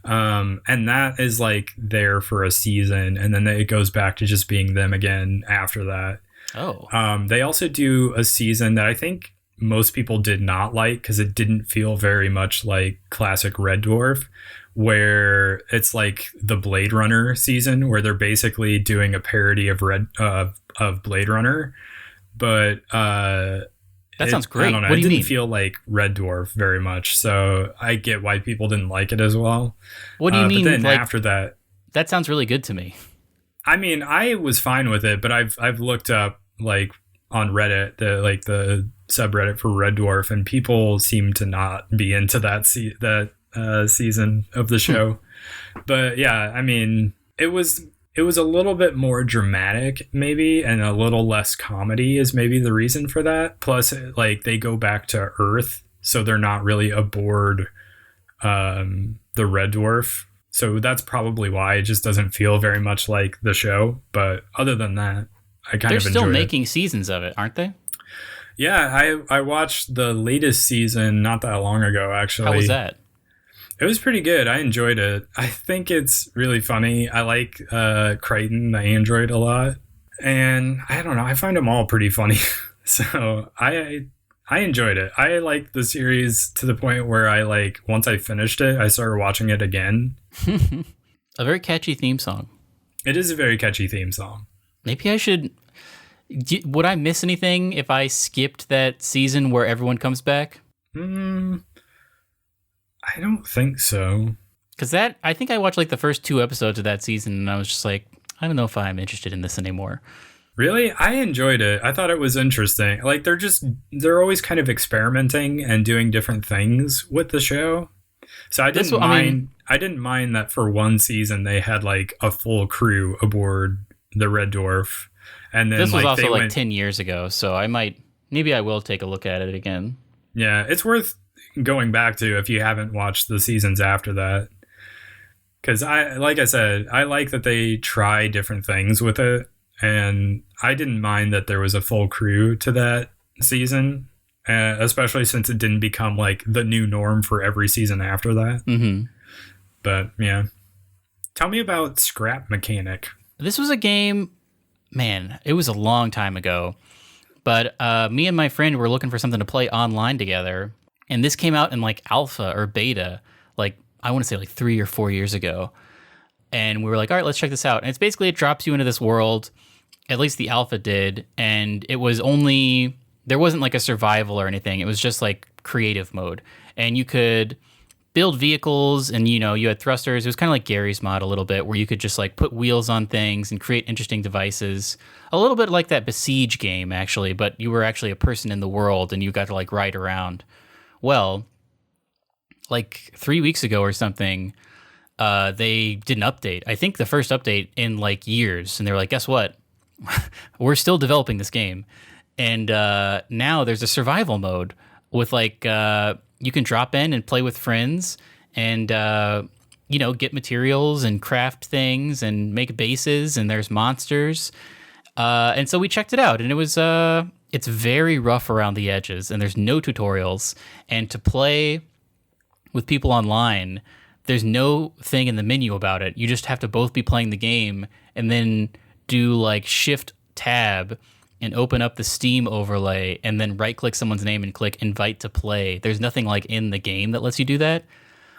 And that is like there for a season, and then it goes back to just being them again after that. They also do a season that I think most people did not like because it didn't feel very much like classic Red Dwarf, where it's like the Blade Runner season where they're basically doing a parody of Blade Runner, but
that sounds great.
I don't know.
What do you mean?
It didn't feel like Red Dwarf very much, so I get why people didn't like it as well.
What do you mean?
But then
like,
after that
sounds really good to me.
I mean, I was fine with it, but I've looked up like on Reddit the subreddit for Red Dwarf, and people seem to not be into that season of the show. But yeah, I mean, it was a little bit more dramatic maybe, and a little less comedy is maybe the reason for that. Plus like they go back to Earth, so they're not really aboard the Red Dwarf. So that's probably why it just doesn't feel very much like the show. But other than that, I kind of enjoyed it.
They're still making seasons of it, aren't they?
Yeah, I watched the latest season not that long ago, actually.
How was that?
It was pretty good. I enjoyed it. I think it's really funny. I like Crichton, the android, a lot. And I don't know, I find them all pretty funny. So I enjoyed it. I liked the series to the point where I like, once I finished it, I started watching it again.
A very catchy theme song.
It is a very catchy theme song.
Maybe I should... Would I miss anything if I skipped that season where everyone comes back?
I don't think so.
Because I think I watched like the first 2 episodes of that season, and I was just like, I don't know if I'm interested in this anymore.
Really? I enjoyed it. I thought it was interesting. Like they're always kind of experimenting and doing different things with the show. So I didn't mind that for one season they had like a full crew aboard the Red Dwarf. And then
this was also like 10 years ago, so maybe I will take a look at it again.
Yeah, it's worth going back to if you haven't watched the seasons after that. Because like I said, I like that they try different things with it. And I didn't mind that there was a full crew to that season, especially since it didn't become like the new norm for every season after that.
Mm-hmm.
But yeah. Tell me about Scrap Mechanic.
This was a game... Man, it was a long time ago, but me and my friend were looking for something to play online together, and this came out in like alpha or beta, like I want to say like 3 or 4 years ago, and we were like, all right, let's check this out. And it's basically, it drops you into this world, at least the alpha did, and it was only, there wasn't like a survival or anything, it was just like creative mode, and you could build vehicles, and you had thrusters. It was kind of like Gary's mod a little bit, where you could just like put wheels on things and create interesting devices. A little bit like that Besiege game, actually, but you were actually a person in the world and you got to like ride around. Well, like 3 weeks ago or something, they did an update. I think the first update in like years, and they were like, guess what? We're still developing this game. And now there's a survival mode with like... you can drop in and play with friends and, get materials and craft things and make bases, and there's monsters. And so we checked it out, and it was, it's very rough around the edges, and there's no tutorials. And to play with people online, there's no thing in the menu about it. You just have to both be playing the game and then do like Shift Tab and open up the Steam overlay, and then right-click someone's name and click Invite to Play. There's nothing like in the game that lets you do that.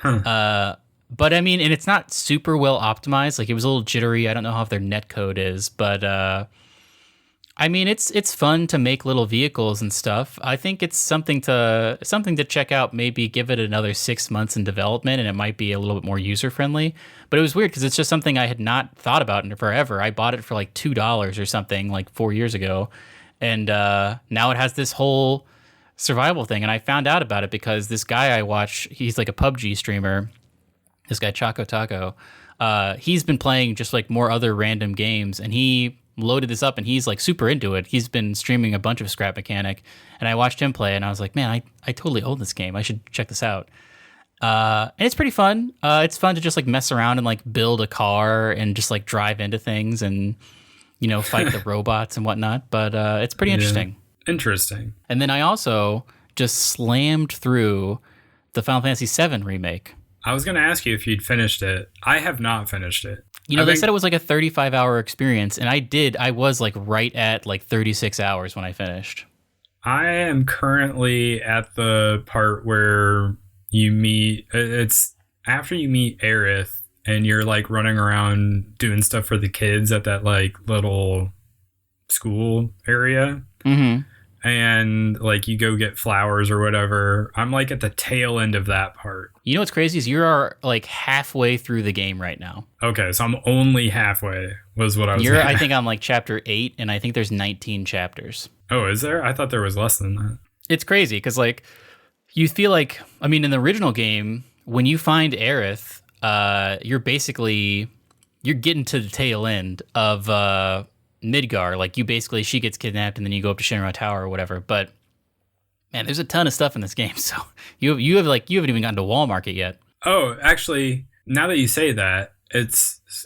But I mean, and it's not super well optimized. Like it was a little jittery. I don't know how their netcode is, but I mean, it's fun to make little vehicles and stuff. I think it's something to check out. Maybe give it another 6 months in development, and it might be a little bit more user friendly. But it was weird because it's just something I had not thought about in forever. I bought it for like $2 or something like 4 years ago, and now it has this whole survival thing. And I found out about it because this guy I watch, he's like a PUBG streamer, this guy Choco Taco, he's been playing just like more other random games, and he loaded this up and he's like super into it. He's been streaming a bunch of Scrap Mechanic, and I watched him play and I was like, man, I totally own this game. I should check this out. And it's pretty fun. It's fun to just like mess around and like build a car and just like drive into things and, fight the robots and whatnot. But it's pretty interesting.
Interesting.
And then I also just slammed through the Final Fantasy VII remake.
I was going to ask you if you'd finished it. I have not finished it.
They said it was like a 35-hour experience, and I did. I was like right at like 36 hours when I finished.
I am currently at the part where it's after you meet Aerith and you're like running around doing stuff for the kids at that like little school area.
Mm-hmm.
And like you go get flowers or whatever. I'm like at the tail end of that part.
You know what's crazy is you are like halfway through the game right now.
Okay, so I'm only halfway was what I was
I think I'm like chapter 8, and I think there's 19 chapters.
Oh, is there? I thought there was less than that.
It's crazy because like you feel like, I mean, in the original game, when you find Aerith, you're getting to the tail end of Midgar. Like she gets kidnapped and then you go up to Shinra Tower or whatever. But man, there's a ton of stuff in this game. So you haven't even gotten to Wall Market yet.
Oh, actually, now that you say that,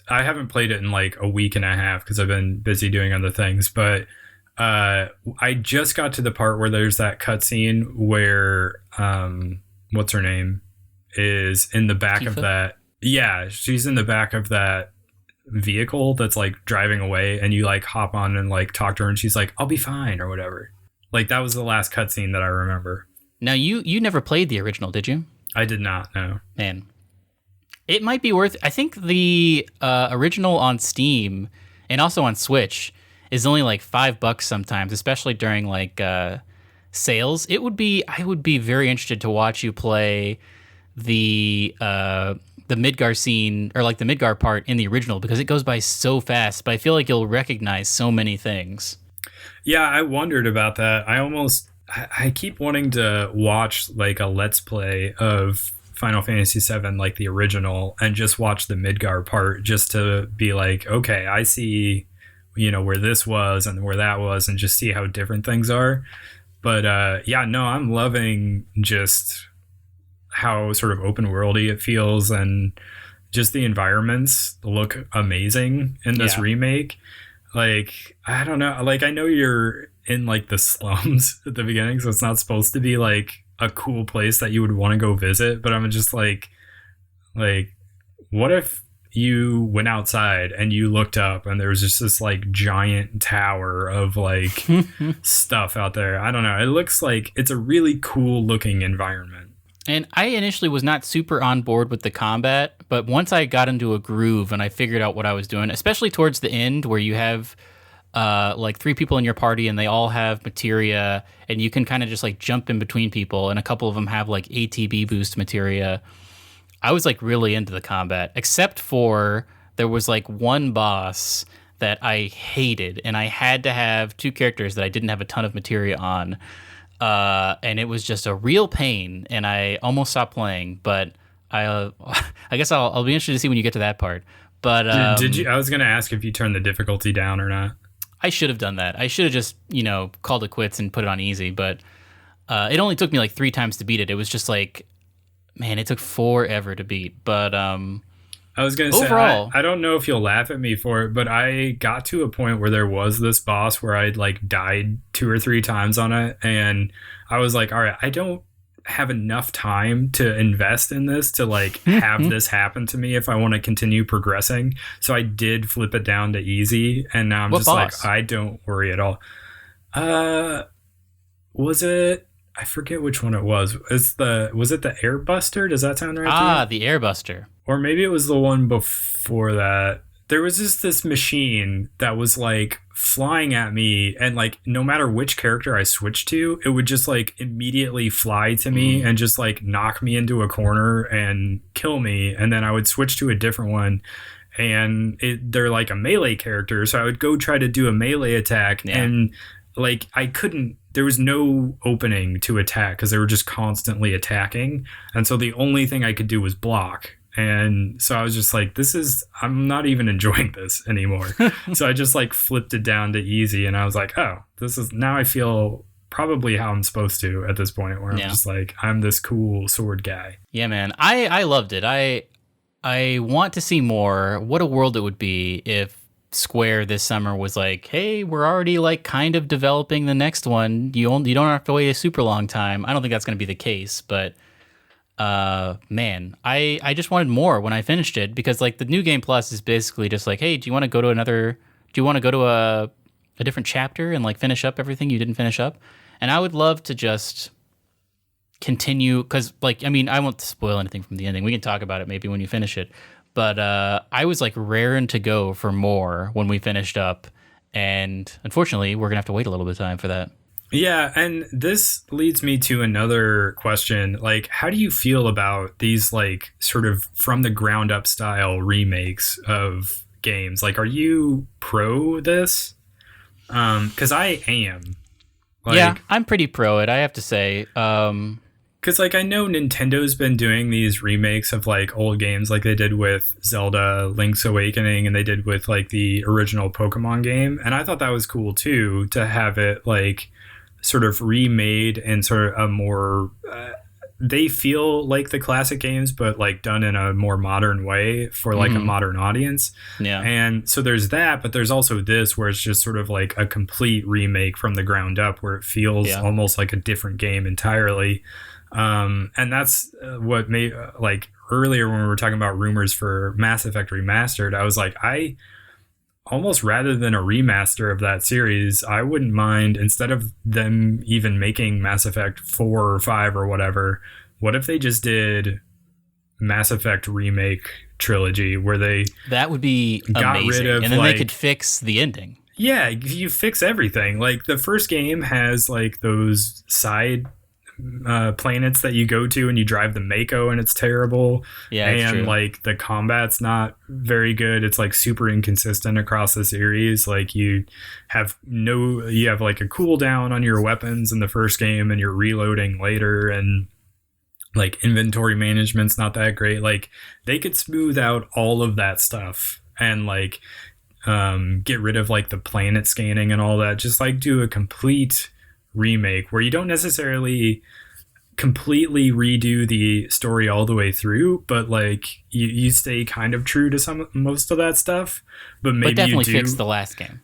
I haven't played it in like a week and a half because I've been busy doing other things. But I just got to the part where there's that cutscene where what's her name is in the back
Tifa?
of that. Yeah, she's in the back of that vehicle that's like driving away, and you like hop on and like talk to her, and she's like, "I'll be fine" or whatever. Like that was the last cutscene that I remember.
Now you never played the original, did you?
I did not. No.
Man, it might be worth. I think the original on Steam and also on Switch is only like $5 sometimes, especially during like sales. I would be very interested to watch you play the Midgar scene, or like the Midgar part in the original, because it goes by so fast, but I feel like you'll recognize so many things.
Yeah, I wondered about that. I keep wanting to watch like a Let's Play of Final Fantasy VII, like the original, and just watch the Midgar part just to be like, okay, I see, where this was and where that was, and just see how different things are. But I'm loving just how sort of open worldy it feels, and just the environments look amazing in this remake. Like, I don't know, like I know you're in like the slums at the beginning, so it's not supposed to be like a cool place that you would want to go visit, but I'm just like what if you went outside and you looked up and there was just this like giant tower of like stuff out there? I don't know, it looks like it's a really cool looking environment.
And I initially was not super on board with the combat, but once I got into a groove and I figured out what I was doing, especially towards the end where you have like 3 people in your party and they all have materia, and you can kind of just like jump in between people, and a couple of them have like ATB boost materia. I was like really into the combat, except for there was like one boss that I hated, and I had to have 2 characters that I didn't have a ton of materia on. And it was just a real pain, and I almost stopped playing. But I guess I'll be interested to see when you get to that part. But
did you? I was going to ask if you turned the difficulty down or not.
I should have done that. I should have just called it quits and put it on easy. But it only took me like 3 times to beat it. It was just like, man, it took forever to beat. But
I was going to say, I don't know if you'll laugh at me for it, but I got to a point where there was this boss where I'd like died 2 or 3 times on it. And I was like, all right, I don't have enough time to invest in this to like have this happen to me if I want to continue progressing. So I did flip it down to easy. And now I'm like, I don't worry at all. Was it? I forget which one it was. Was it the Airbuster? Does that sound right?
The Airbuster.
Or maybe it was the one before that. There was just this machine that was like flying at me, and like no matter which character I switched to, it would just like immediately fly to me and just like knock me into a corner and kill me. And then I would switch to a different one, and they're like a melee character, so I would go try to do a melee attack, and like I couldn't. There was no opening to attack because they were just constantly attacking, and so the only thing I could do was block. And so I was just like, I'm not even enjoying this anymore. So I just like flipped it down to easy, and I was like, oh, now I feel probably how I'm supposed to at this point, where I'm just like, I'm this cool sword guy.
Yeah, man. I loved it. I want to see more. What a world it would be if Square this summer was like, hey, we're already like kind of developing the next one. You don't have to wait a super long time. I don't think that's going to be the case, but man, I just wanted more when I finished it, because like the New Game Plus is basically just like, hey, do you want to go to a different chapter and like finish up everything you didn't finish up? And I would love to just continue, because like, I mean, I won't spoil anything from the ending. We can talk about it maybe when you finish it. But I was like raring to go for more when we finished up, and unfortunately, we're gonna have to wait a little bit of time for that.
Yeah, and this leads me to another question. Like, how do you feel about these like sort of from the ground up style remakes of games? Like, are you pro this? Because I am. Like,
yeah, I'm pretty pro it, I have to say.
Because, like, I know Nintendo's been doing these remakes of, like, old games, like they did with Zelda Link's Awakening, and they did with, like, the original Pokemon game. And I thought that was cool, too, to have it, like, sort of remade and sort of a more... they feel like the classic games, but, like, done in a more modern way for, like, a modern audience.
Yeah.
And so there's that, but there's also this, where it's just sort of, like, a complete remake from the ground up, where it feels almost like a different game entirely. And that's what made, like, earlier when we were talking about rumors for Mass Effect Remastered, I was like, I almost, rather than a remaster of that series, I wouldn't mind, instead of them even making Mass Effect 4 or 5 or whatever, what if they just did Mass Effect Remake trilogy, where
that would be amazing, and then like, they could fix the ending.
Yeah, you fix everything. Like, the first game has like those side planets that you go to, and you drive the Mako, and it's terrible.
Yeah,
and
true.
Like, the combat's not very good. It's like super inconsistent across the series. Like, you have like a cooldown on your weapons in the first game, and you're reloading later, and like inventory management's not that great. Like, they could smooth out all of that stuff and like get rid of like the planet scanning and all that. Just like do a complete remake where you don't necessarily completely redo the story all the way through, but like you stay kind of true to most of that stuff, but maybe
definitely
you do
fix the last game.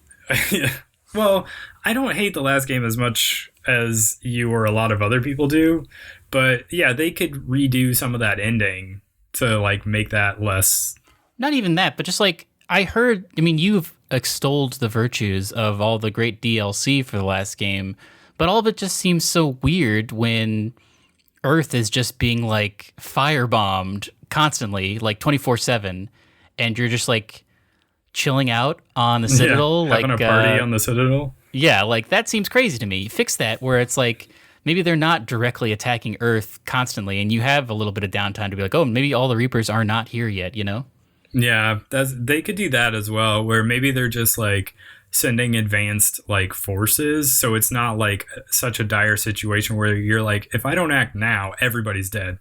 Well, I don't hate the last game as much as you or a lot of other people do, but yeah, they could redo some of that ending to like make that less.
Not even that, but just like I mean, you've extolled the virtues of all the great DLC for the last game, but all of it just seems so weird when Earth is just being like firebombed constantly, like 24/7, and you're just like chilling out on the Citadel,
like having a party on the Citadel.
Yeah, like that seems crazy to me. Fix that where it's like maybe they're not directly attacking Earth constantly, and you have a little bit of downtime to be like, oh, maybe all the Reapers are not here yet, you know?
Yeah, they could do that as well, where maybe they're just like sending advanced like forces, so it's not like such a dire situation where you're like, if I don't act now, everybody's dead.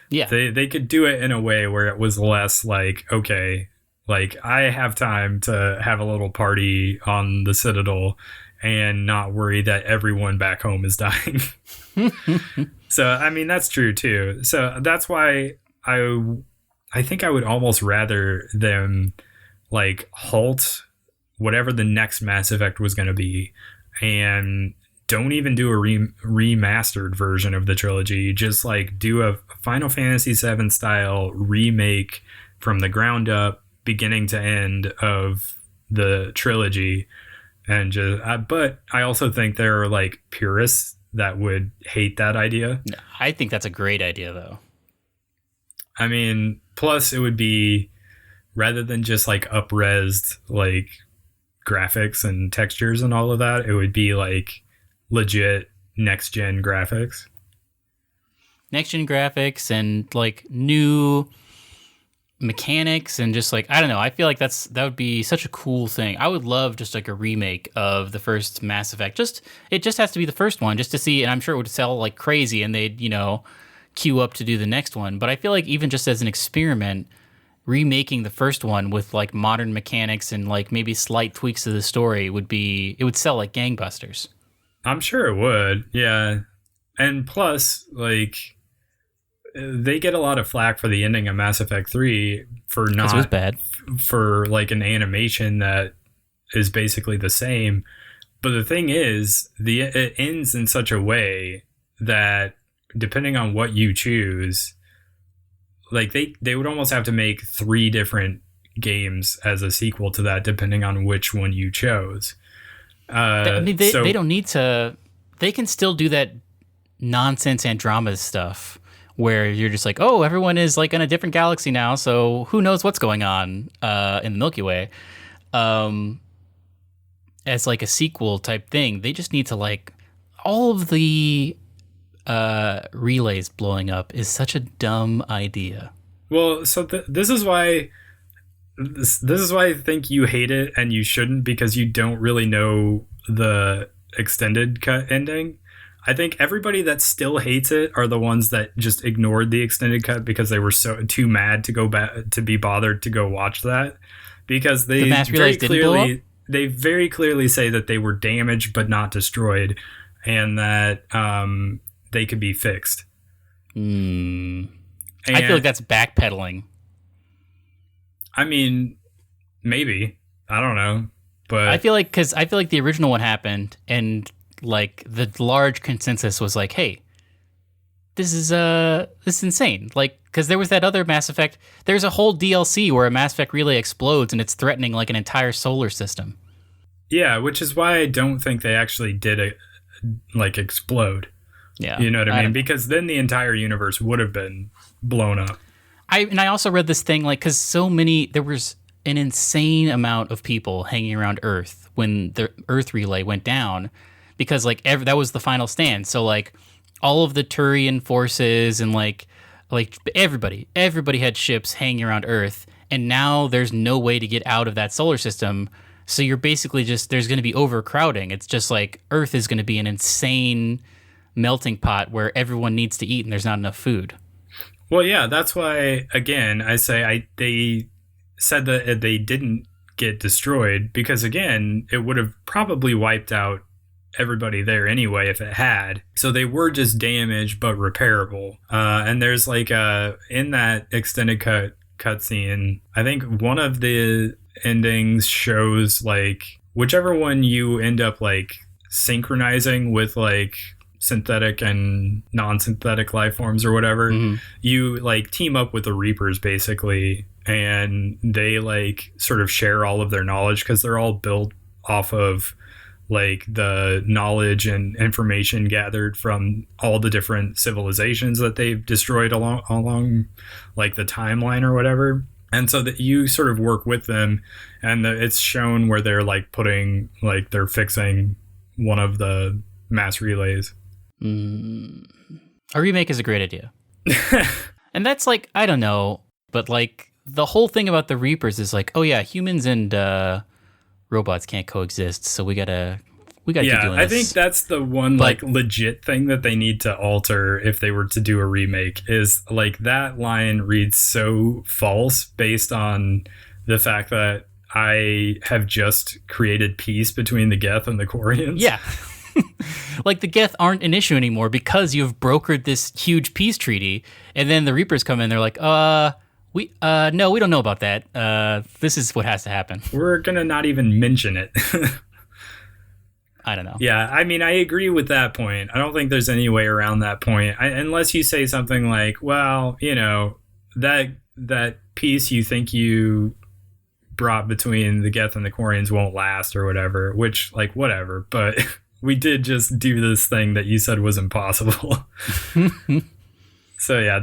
Yeah,
they could do it in a way where it was less like, okay, like I have time to have a little party on the Citadel and not worry that everyone back home is dying. So I mean, that's true too. So that's why I think I would almost rather them like halt whatever the next Mass Effect was going to be, and don't even do a remastered version of the trilogy. Just like do a Final Fantasy VII style remake from the ground up, beginning to end of the trilogy. And just, but I also think there are like purists that would hate that idea.
I think that's a great idea, though.
I mean, plus it would be, rather than just like up-resed like graphics and textures and all of that, it would be like legit next-gen graphics.
Next-gen graphics and like new mechanics and just like, I don't know, I feel like that would be such a cool thing. I would love just like a remake of the first Mass Effect. It just has to be the first one, just to see, and I'm sure it would sell like crazy, and they'd, you know, queue up to do the next one. But I feel like even just as an experiment, remaking the first one with like modern mechanics and like maybe slight tweaks to the story it would sell like gangbusters.
I'm sure it would. Yeah. And plus, like, they get a lot of flack for the ending of Mass Effect 3 for not,
it was bad.
For like an animation that is basically the same. But the thing is, it ends in such a way that depending on what you choose, like they would almost have to make 3 different games as a sequel to that, depending on which one you chose.
I mean, they don't need to. They can still do that nonsense Andromeda stuff where you're just like, oh, everyone is like in a different galaxy now, so who knows what's going on in the Milky Way. As like a sequel type thing, they just need to like all of the relays blowing up is such a dumb idea.
Well, so this is why this is why I think you hate it and you shouldn't, because you don't really know the extended cut ending. I think everybody that still hates it are the ones that just ignored the extended cut because they were so too mad to go back to be bothered to go watch that, because they very clearly say that they were damaged but not destroyed, and that they could be fixed.
I feel like that's backpedaling.
I mean, maybe. I don't know. But
I feel like the original one happened and like the large consensus was like, hey, this is insane. Like, because there was that other Mass Effect. There's a whole DLC where a Mass Effect relay explodes and it's threatening like an entire solar system. Yeah,
which is why I don't think they actually did it like explode.
Yeah.
You know what I mean? Because then the entire universe would have been blown up.
I also read this thing like, because there was an insane amount of people hanging around Earth when the Earth relay went down, because like that was the final stand. So like all of the Turian forces and like everybody had ships hanging around Earth, and now there's no way to get out of that solar system. So you're basically there's going to be overcrowding. It's just like Earth is going to be an insane melting pot where everyone needs to eat and there's not enough food.
Well, yeah, that's why, again, I say they said that they didn't get destroyed because, again, it would have probably wiped out everybody there anyway if it had. So they were just damaged but repairable. And there's like in that extended cutscene, I think one of the endings shows like whichever one you end up like synchronizing with like synthetic and non-synthetic life forms or whatever, you like team up with the Reapers basically, and they like sort of share all of their knowledge because they're all built off of like the knowledge and information gathered from all the different civilizations that they've destroyed along like the timeline or whatever. And so that you sort of work with them, and it's shown where they're like they're fixing one of the mass relays.
A remake is a great idea. And that's like, I don't know, but like the whole thing about the Reapers is like, oh yeah, humans and robots can't coexist, so we gotta keep doing this.
I think that's the one like legit thing that they need to alter if they were to do a remake, is like that line reads so false based on the fact that I have just created peace between the Geth and the Quarians.
Yeah. Like the Geth aren't an issue anymore because you've brokered this huge peace treaty, and then the Reapers come in, they're like, no, we don't know about that. This is what has to happen.
We're gonna not even mention it.
I don't know.
Yeah, I mean, I agree with that point. I don't think there's any way around that point, unless you say something like, well, you know, that peace you think you brought between the Geth and the Quarians won't last or whatever, which, like, whatever, but we did just do this thing that you said was impossible. So yeah,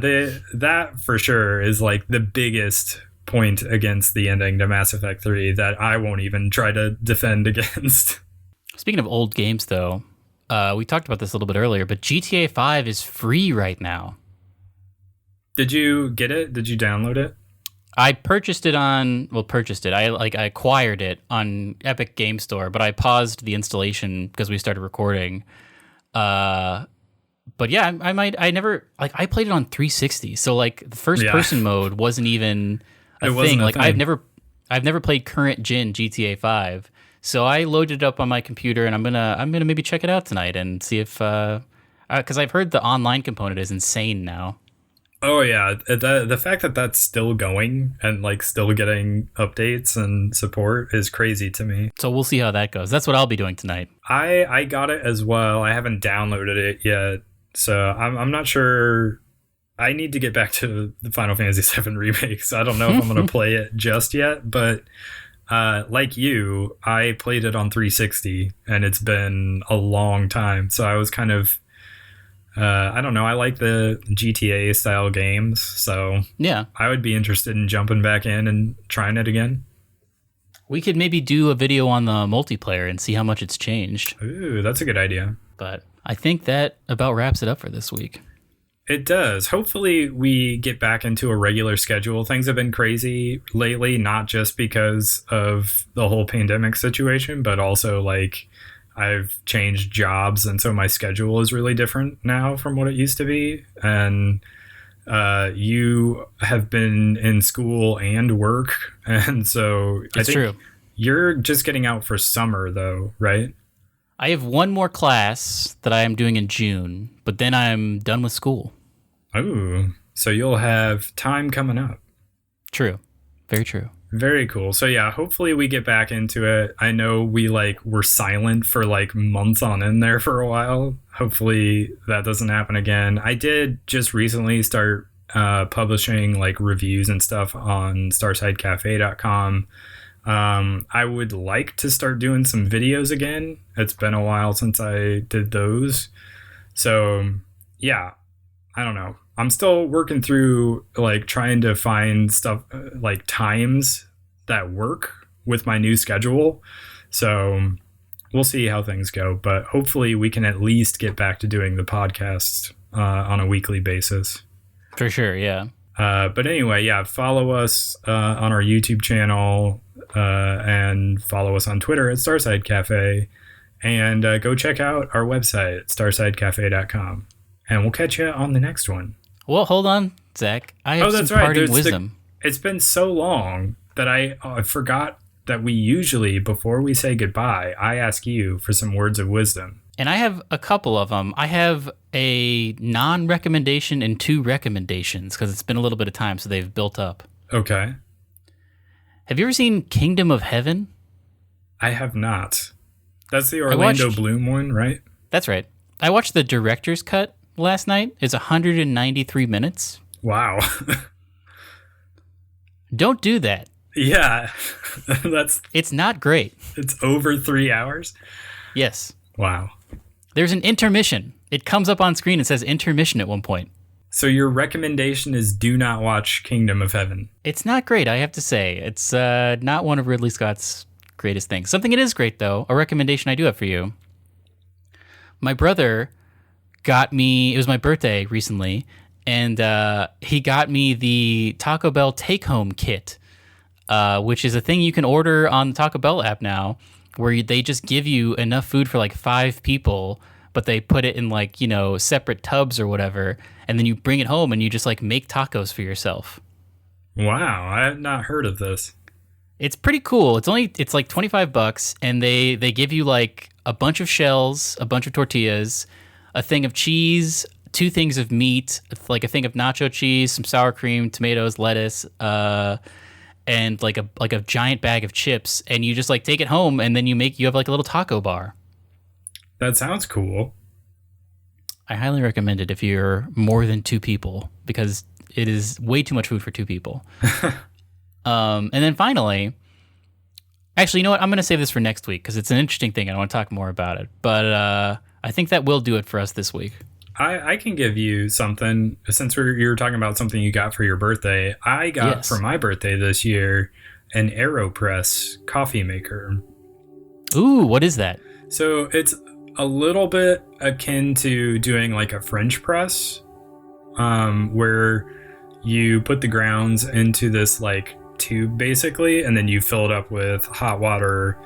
that for sure is like the biggest point against the ending to Mass Effect 3 that I won't even try to defend against.
Speaking of old games, though, we talked about this a little bit earlier, but GTA 5 is free right now.
Did you get it? Did you download it?
I purchased it I acquired it on Epic Game Store, but I paused the installation because we started recording. But yeah, I might. I never like. I played it on 360, so like the first person mode wasn't even a thing. Like I've never played current gen GTA 5, so I loaded it up on my computer, and I'm gonna maybe check it out tonight and see if because I've heard the online component is insane now.
Oh yeah, the fact that that's still going and like still getting updates and support is crazy to me.
So we'll see how that goes. That's what I'll be doing tonight.
I got it as well. I haven't downloaded it yet, so I'm not sure. I need to get back to the Final Fantasy VII Remake, so I don't know if I'm going to play it just yet. But like you, I played it on 360, and it's been a long time. So I was kind of, I don't know. I like the GTA style games, so
yeah,
I would be interested in jumping back in and trying it again.
We could maybe do a video on the multiplayer and see how much it's changed.
Ooh, that's a good idea.
But I think that about wraps it up for this week.
It does. Hopefully we get back into a regular schedule. Things have been crazy lately, not just because of the whole pandemic situation, but also like I've changed jobs, and so my schedule is really different now from what it used to be. And you have been in school and work, and so
I think true.
You're just getting out for summer, though, right?
I have one more class that I am doing in June, but then I'm done with school.
Oh, so you'll have time coming up.
True. Very true.
Very cool. So yeah, hopefully we get back into it. I know we were silent for months on end there for a while. Hopefully that doesn't happen again. I did just recently start publishing reviews and stuff on StarsideCafe.com. I would like to start doing some videos again. It's been a while since I did those. So yeah, I don't know. I'm still working through trying to find stuff times that work with my new schedule. So we'll see how things go, but hopefully we can at least get back to doing the podcast on a weekly basis.
For sure. Yeah.
But anyway, yeah, follow us on our YouTube channel and follow us on Twitter at Starside Cafe, and go check out our website at starsidecafe.com, and we'll catch you on the next one.
Well, hold on, Zach. I have some parting wisdom.
It's been so long that I forgot that we usually, before we say goodbye, I ask you for some words of wisdom.
And I have a couple of them. I have a non-recommendation and 2 recommendations because it's been a little bit of time, so they've built up.
Okay.
Have you ever seen Kingdom of Heaven?
I have not. That's the Orlando Bloom one, right?
That's right. I watched the director's cut last night. It's 193 minutes.
Wow.
Don't do that.
Yeah.
It's not great.
It's over 3 hours?
Yes.
Wow.
There's an intermission. It comes up on screen and says intermission at one point.
So your recommendation is do not watch Kingdom of Heaven.
It's not great, I have to say. It's not one of Ridley Scott's greatest things. Something it is great, though, a recommendation I do have for you. My brother got me, it was my birthday recently, and he got me the Taco Bell take-home kit, which is a thing you can order on the Taco Bell app now, where they just give you enough food for 5 people, but they put it in separate tubs or whatever, and then you bring it home and you just make tacos for yourself.
Wow, I have not heard of this.
It's pretty cool. It's like $25, and they give you a bunch of shells, a bunch of tortillas, a thing of cheese, 2 things of meat, a thing of nacho cheese, some sour cream, tomatoes, lettuce, and a giant bag of chips, and you just take it home, and then you have a little taco bar.
That sounds cool.
I highly recommend it if you're more than 2 people, because it is way too much food for 2 people. And then finally, actually, you know what? I'm going to save this for next week because it's an interesting thing. I want to talk more about it. But I think that will do it for us this week.
I can give you something, since you were talking about something you got for your birthday. I got for my birthday this year an AeroPress coffee maker.
Ooh, what is that?
So it's a little bit akin to doing a French press, where you put the grounds into this tube basically, and then you fill it up with hot water,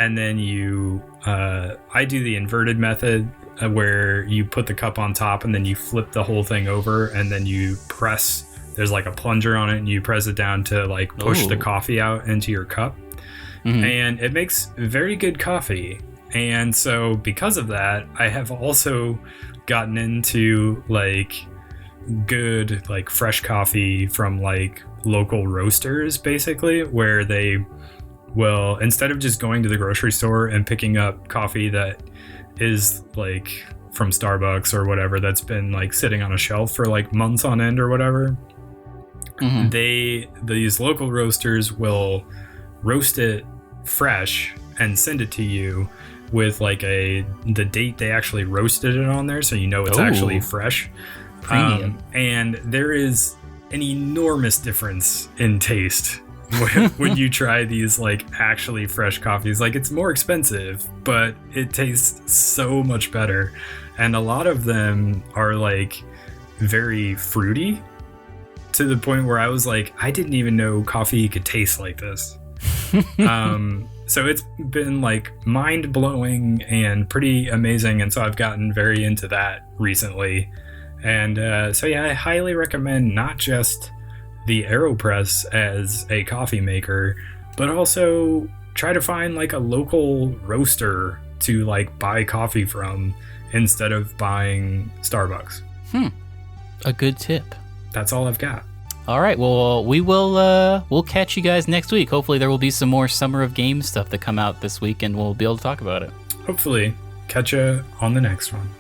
and then you I do the inverted method, where you put the cup on top and then you flip the whole thing over and then you press. There's like a plunger on it and you press it down to like push the coffee out into your cup. And it makes very good coffee. And so because of that, I have also gotten into like good like fresh coffee from like local roasters, basically, where they will, instead of just going to the grocery store and picking up coffee that is like from Starbucks or whatever that's been like sitting on a shelf for like months on end or whatever, these local roasters will roast it fresh and send it to you with like the date they actually roasted it on there, so you know it's actually fresh.
Premium.
And there is an enormous difference in taste when you try these like actually fresh coffees. Like, it's more expensive, but it tastes so much better. And a lot of them are like very fruity, to the point where I was like, I didn't even know coffee could taste like this. So it's been like mind blowing and pretty amazing. And so I've gotten very into that recently. And so yeah, I highly recommend not just the AeroPress as a coffee maker, but also try to find like a local roaster to like buy coffee from instead of buying Starbucks.
A good tip.
That's all I've got.
All right, well, we'll catch you guys next week. Hopefully there will be some more Summer of Games stuff that come out this week, and we'll be able to talk about it.
Hopefully. Catch you on the next one.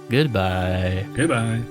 Goodbye.
Goodbye.